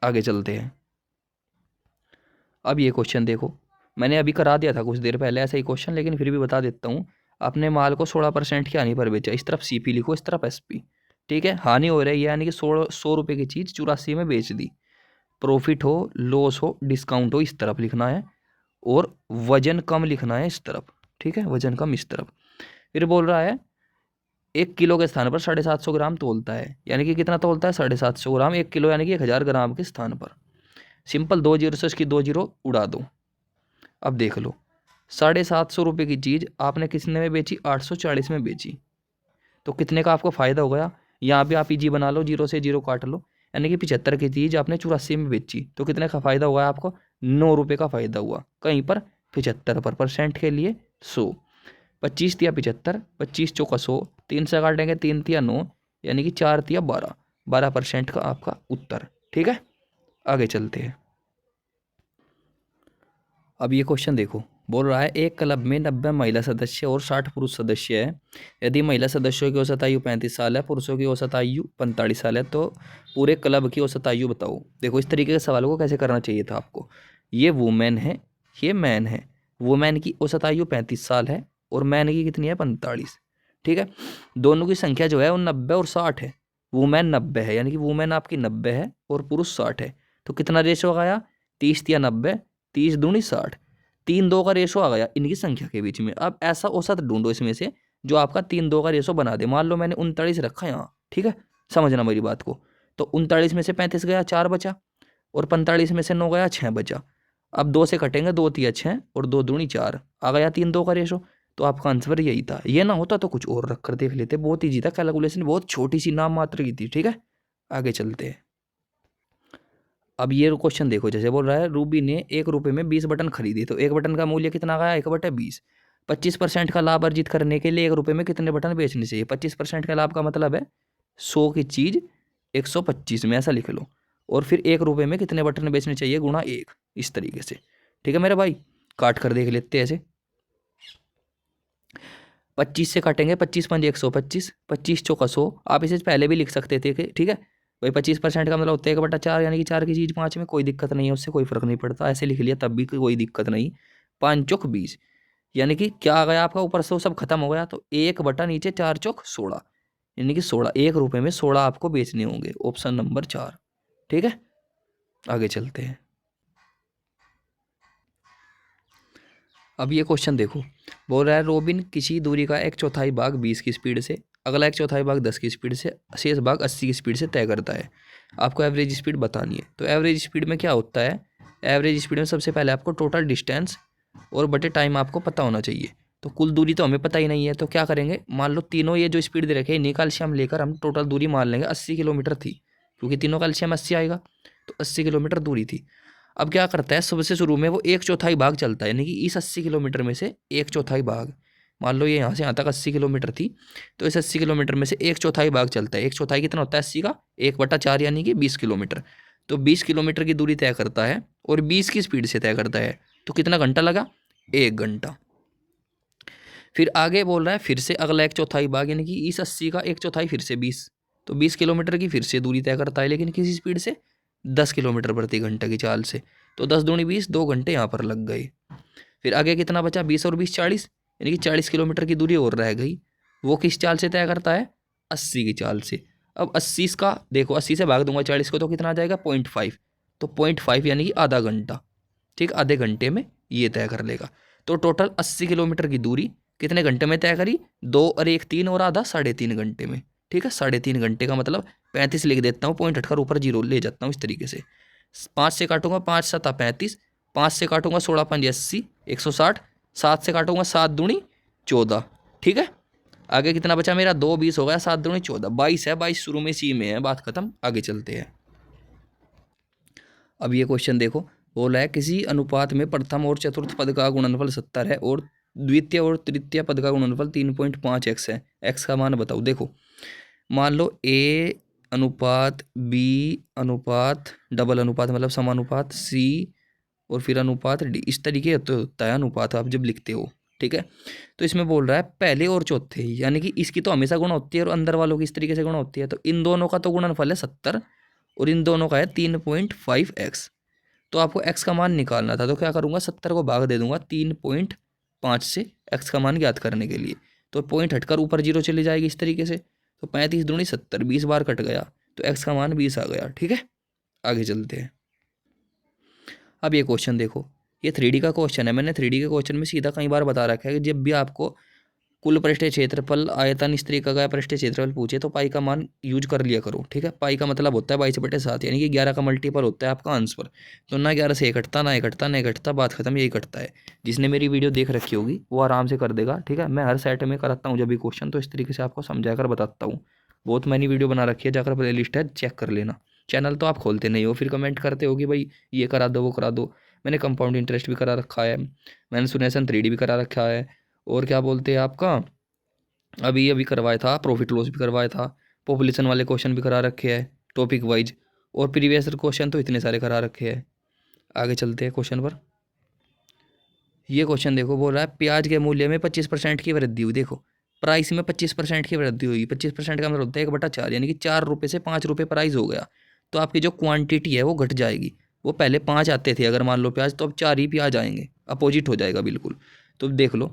आगे चलते हैं। अब ये क्वेश्चन देखो, मैंने अभी करा दिया था कुछ देर पहले ऐसा ही क्वेश्चन, लेकिन फिर भी बता देता हूँ। अपने माल को 16% की हानि पर बेचा, इस तरफ सीपी लिखो, इस तरफ एसपी। ठीक है। हानि हो रही है, यानी कि 100 रुपये की चीज़ 84 में बेच दी। प्रॉफिट हो, लॉस हो, डिस्काउंट हो, इस तरफ लिखना है, और वजन कम लिखना है इस तरफ। ठीक है। वजन कम इस तरफ। फिर बोल रहा है 1 किलो के स्थान पर 750 ग्राम तोलता है, यानी कि कितना तोलता है, 750 ग्राम। 1 किलो यानी कि 1000 ग्राम के स्थान पर। सिंपल 2 जीरो से इसकी 2 जीरो उड़ा दो। अब देख लो, 750 रुपये की चीज़ आपने कितने में बेची, 840 में बेची। तो कितने का आपको फ़ायदा हो गया, यहाँ पे आप इजी बना लो, जीरो से जीरो काट लो, यानी कि 75 की चीज़ आपने 84 में बेची। तो कितने का फ़ायदा हुआ आपको, 9 रुपये का फ़ायदा हुआ। कहीं पर 75 पर, परसेंट के लिए 100। 25 तिया 75, 25 चौका 100, 3 से काटेंगे, 3 तिया 9, यानी कि 4 तिया 12, 12% का आपका उत्तर। ठीक है। आगे चलते हैं। अब ये क्वेश्चन देखो, बोल रहा है एक क्लब में 90 महिला सदस्य और 60 पुरुष सदस्य है। यदि महिला सदस्यों की औसत आयु 35 साल है, पुरुषों की औसत आयु 45 साल है, तो पूरे क्लब की औसत आयु बताओ। देखो इस तरीके के सवालों को कैसे करना चाहिए था आपको। ये वुमेन है, ये मैन है। वुमेन की औसत आयु 35 साल है और मैन की कितनी है, 45। ठीक है। दोनों की संख्या जो है वो 90 और 60 है। वुमेन 90 है, यानी कि वुमेन आपकी 90 है और पुरुष 60 है। तो कितना रेशो आया, 30 या 90, 30 दूनी 60, 3-2 का रेशो आ गया इनकी संख्या के बीच में। अब ऐसा औसत ढूंढो इसमें से जो आपका 3-2 का रेशो बना दे। मान लो मैंने 39 रखा यहाँ। ठीक है। समझना मेरी बात को। तो 39 में से 35 गया, 4 बचा, और 45 में से 9 गया, 6 बचा। अब 2 से कटेंगे, 2 तिया 6 और 2 दूनी 4, आ गया 3-2 का रेशो। तो आपका आंसर यही था। ये ना होता तो कुछ और रख कर देख लेते, बहुत ईजी था, कैलकुलेशन बहुत छोटी सी नाम मात्र की थी। ठीक है। आगे चलते हैं। अब ये क्वेश्चन देखो, जैसे बोल रहा है रूबी ने 1 रुपये में 20 बटन खरीदे, तो 1 बटन का मूल्य कितना गया, 1/20। 25% का लाभ अर्जित करने के लिए 1 रुपये में कितने बटन बेचने चाहिए। 25% का लाभ का मतलब है 100 की चीज़ 125 में, ऐसा लिख लो। और फिर 1 रुपये में कितने बटन बेचने चाहिए, गुणा 1, इस तरीके से। ठीक है मेरे भाई। काट कर देख लेते हैं ऐसे। 25 से काटेंगे, 25 पंजे 125, 25 चौका 100। आप इसे पहले भी लिख सकते थे कि ठीक है, भाई 25% का मतलब होता है 1/4, यानी कि 4 की चीज़ 5 में, कोई दिक्कत नहीं है, उससे कोई फर्क नहीं पड़ता, ऐसे लिख लिया तब भी कोई दिक्कत नहीं। 5 चौक 20, यानी कि क्या आ गया आपका, ऊपर से वो सब खत्म हो गया, तो 1/नीचे 4 चौक 16, यानी कि 16, 1 रुपये में 16 आपको बेचने होंगे, ऑप्शन नंबर 4। ठीक है, आगे चलते हैं। अब ये क्वेश्चन देखो, बोल रहा है रोबिन किसी दूरी का 1/4 भाग 20 की स्पीड से, अगला 1/4 भाग 10 की स्पीड से, शेष भाग 80 की स्पीड से तय करता है। आपको एवरेज स्पीड बतानी है। तो एवरेज स्पीड में क्या होता है, एवरेज स्पीड में सबसे पहले आपको टोटल डिस्टेंस और बटे टाइम आपको पता होना चाहिए। तो कुल दूरी तो हमें पता ही नहीं है, तो क्या करेंगे, मान लो तीनों ये जो स्पीड दे रखे हैं निकाल से हम लेकर हम टोटल दूरी मान लेंगे 80 किलोमीटर थी, क्योंकि तीनों का एलसीएम 80 आएगा, तो 80 किलोमीटर दूरी थी। अब क्या करता है, सबसे शुरू में वो 1/4 भाग चलता है, यानी कि इस 80 किलोमीटर में से 1/4 भाग, मान लो ये यहाँ से यहाँ तक 80 किलोमीटर थी, तो इस 80 किलोमीटर में से 1/4 भाग चलता है। 1/4 कितना होता है 80 का, 1/4 यानी कि 20 किलोमीटर। तो 20 किलोमीटर की दूरी तय करता है और 20 की स्पीड से तय करता है, तो कितना घंटा लगा, 1 घंटा। फिर आगे बोल रहा है फिर से अगला 1/4 भाग, यानी कि इस 80 का 1/4 फिर से 20, तो 20 किलोमीटर की फिर से दूरी तय करता है, लेकिन किसी स्पीड से 10 किलोमीटर प्रति घंटा की चाल से। तो 10 दूनी 20, 2 घंटे यहाँ पर लग गए। फिर आगे कितना बचा, 20 और 20 40, यानी कि 40 किलोमीटर की दूरी और रह गई। वो किस चाल से तय करता है, 80 की चाल से। अब 80 का देखो, 80 से भाग दूंगा 40 को तो कितना आ जाएगा 0.5, तो 0.5 यानी कि आधा घंटा। ठीक, आधे घंटे में ये तय कर लेगा। तो टोटल 80 किलोमीटर की दूरी कितने घंटे में तय करी, 2 और 1 3 और आधा 3.5 घंटे में। ठीक है, 3.5 घंटे का मतलब 35 लिख देता हूँ, पॉइंट हटकर ऊपर जीरो ले जाता हूँ इस तरीके से। 5 से काटूंगा 5 7 35, 5 से काटूंगा 16 5 80 160, 7 से काटूंगा 7 दूनी 14। ठीक है, आगे कितना बचा मेरा, 2 20 हो गया, 7 दूनी 14, 22 है, 22 शुरू में सी में है, बात खत्म। आगे चलते हैं। अब ये क्वेश्चन देखो, बोला है किसी अनुपात में प्रथम और चतुर्थ पद का गुणनफल 70 है और द्वितीय और तृतीय पद का गुणनफल 3.5x है, x का मान बताओ। देखो मान लो a अनुपात b अनुपात डबल अनुपात मतलब समानुपात c और फिर अनुपात d, इस तरीके तो होता है अनुपात आप जब लिखते हो। ठीक है, तो इसमें बोल रहा है पहले और चौथे, यानी कि इसकी तो हमेशा गुणा होती है और अंदर वालों की इस तरीके से गुणा होती है, तो इन दोनों का तो गुणनफल है 70 और इन दोनों का है 3.5x। तो आपको x का मान निकालना था, तो क्या करूँगा 70 को भाग दे दूंगा 3.5 से x का मान ज्ञात करने के लिए। तो पॉइंट हटकर ऊपर जीरो चली जाएगी इस तरीके से, तो 35 दूनी 70, 20 बार कट गया, तो x का मान 20 आ गया। ठीक है, आगे चलते हैं। अब ये क्वेश्चन देखो, ये 3D का क्वेश्चन है। मैंने 3D के क्वेश्चन में सीधा कई बार बता रखा है कि जब भी आपको कुल पृष्ठीय क्षेत्रफल आयतन इस तरीके का पृष्ठीय क्षेत्रफल पूछे तो पाई का मान यूज कर लिया करो। ठीक है, पाई का मतलब होता है 22/7, यानी कि 11 का मल्टीपल होता है आपका आंसर। तो ना 11 से 1 कटता, ना 1 कटता, ना 1 कटता, बात खत्म, यही कटता है। जिसने मेरी वीडियो देख रखी होगी वो आराम से कर देगा। ठीक है, मैं हर सेट में कराता हूँ जब भी क्वेश्चन, तो इस तरीके से आपको समझा कर बताता हूँ। बहुत मैंने वीडियो बना रखी है, जाकर प्ले लिस्ट है चेक कर लेना। चैनल तो आप खोलते नहीं हो, फिर कमेंट करते हो कि भाई ये करा दो वो करा दो। मैंने कंपाउंड इंटरेस्ट भी करा रखा है, मैंने सुनेसन 3D भी करा रखा है, और क्या बोलते हैं आपका अभी अभी करवाया था प्रॉफिट लॉस भी करवाया था, पॉपुलेशन वाले क्वेश्चन भी करा रखे हैं टॉपिक वाइज, और प्रीवियस क्वेश्चन तो इतने सारे करा रखे हैं। आगे चलते हैं क्वेश्चन पर। ये क्वेश्चन देखो, बोल रहा है प्याज के मूल्य में 25% की वृद्धि हुई। देखो प्राइस में 25% की वृद्धि हुई, 25% का मतलब होता है 1/4, यानी कि 4 रुपये से 5 रुपये प्राइस हो गया। तो आपकी जो क्वांटिटी है वो घट जाएगी। वो पहले 5 आते थे अगर मान लो प्याज, तो अब 4 ही प्याज आएंगे, अपोजिट हो जाएगा बिल्कुल। तो देख लो,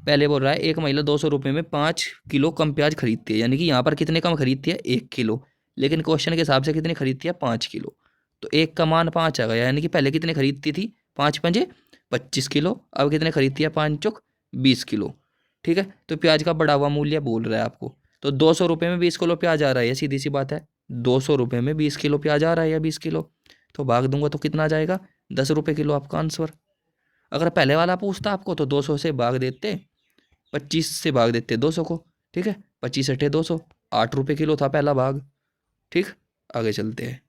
पहले बोल रहा है एक महिला 200 रुपये में 5 किलो कम प्याज खरीदती है, यानी कि यहाँ पर कितने कम खरीदती है 1 किलो, लेकिन क्वेश्चन के हिसाब से कितनी खरीदती है 5 किलो। तो एक का मान 5 आ गया, यानी कि पहले कितने खरीदती थी 5 पंजे 25 किलो, अब कितने खरीदती है 5 चौक 20 किलो। ठीक है, तो प्याज का बढ़ा हुआ मूल्य बोल रहा है आपको। तो 200 रुपये में 20 किलो प्याज आ रहा है, सीधी सी बात है, 200 रुपये में 20 किलो प्याज आ रहा है या 20 किलो, तो भाग दूंगा तो कितना आ जाएगा 10 रुपये किलो आपका आंसर। अगर पहले वाला पूछता आपको तो 200 से भाग देते, 25 से भाग देते 200 को। ठीक है, 25 अठे 200, 8 रुपये किलो था पहला भाग। ठीक, आगे चलते हैं।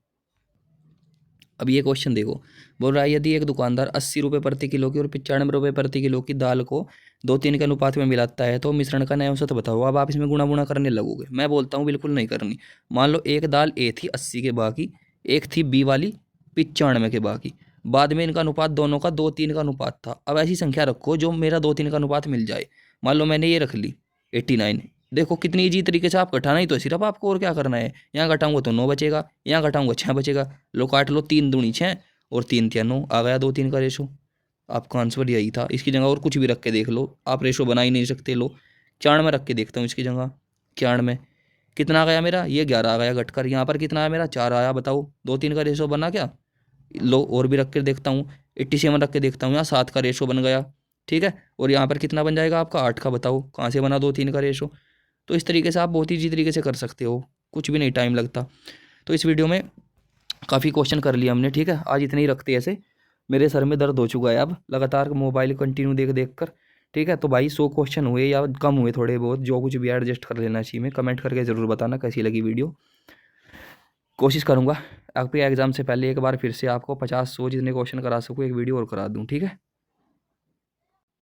अब ये क्वेश्चन देखो, बोल रहा है यदि एक दुकानदार 80 रुपये प्रति किलो की और 95 रुपये प्रति किलो की दाल को 2-3 के अनुपात में मिलाता है तो मिश्रण का नया औसत बताओ। अब आप इसमें गुणा गुणा करने लगोगे, मैं बोलता हूँ बिल्कुल नहीं करनी। मान लो एक दाल ए थी 80 के भाग की, एक थी बी वाली 95 के भाग की, बाद में इनका अनुपात दोनों का 2-3 का अनुपात था। अब ऐसी संख्या रखो जो मेरा 2-3 का अनुपात मिल जाए। मान लो मैंने ये रख ली 89, देखो कितनी ईजी तरीके से आप घटाना ही तो है सिर्फ आपको, और क्या करना है। यहाँ घटाऊंगा तो 9 बचेगा, यहाँ घटाऊंगा 6 बचेगा। लो काट लो, 3 दूनी 6 और 3 तिया 9, आ गया 2 3 का रेशो। आपका आंसर यही था। इसकी जगह और कुछ भी रख के देख लो, आप रेशो बना ही नहीं सकते। लो 94 रख के देखता हूँ इसकी जगह। 94 कितना आ गया मेरा, ये 11 आ गया घटकर। यहाँ पर कितना आया मेरा, 4 आया। बताओ 2 3 का रेशो बना क्या। लो और भी रख के देखता हूँ, 87 रख के देखता हूँ, यहाँ 7 का रेशो बन गया। ठीक है, और यहाँ पर कितना बन जाएगा आपका 8 का। बताओ कहाँ से बना 2 3 का रेशो। तो इस तरीके से आप बहुत ईजी तरीके से कर सकते हो, कुछ भी नहीं टाइम लगता। तो इस वीडियो में काफ़ी क्वेश्चन कर लिया हमने। ठीक है, आज इतने ही रखते हैं ऐसे, मेरे सर में दर्द हो चुका है अब लगातार मोबाइल कंटिन्यू देख देख कर। ठीक है, तो भाई 100 क्वेश्चन हुए या कम हुए थोड़े बहुत, जो कुछ भी एडजस्ट कर लेना चाहिए। में कमेंट करके ज़रूर बताना कैसी लगी वीडियो। कोशिश करूँगा आपके एग्ज़ाम से पहले एक बार फिर से आपको 50 100 जितने क्वेश्चन करा सकूँ एक वीडियो और करा दूँ। ठीक है।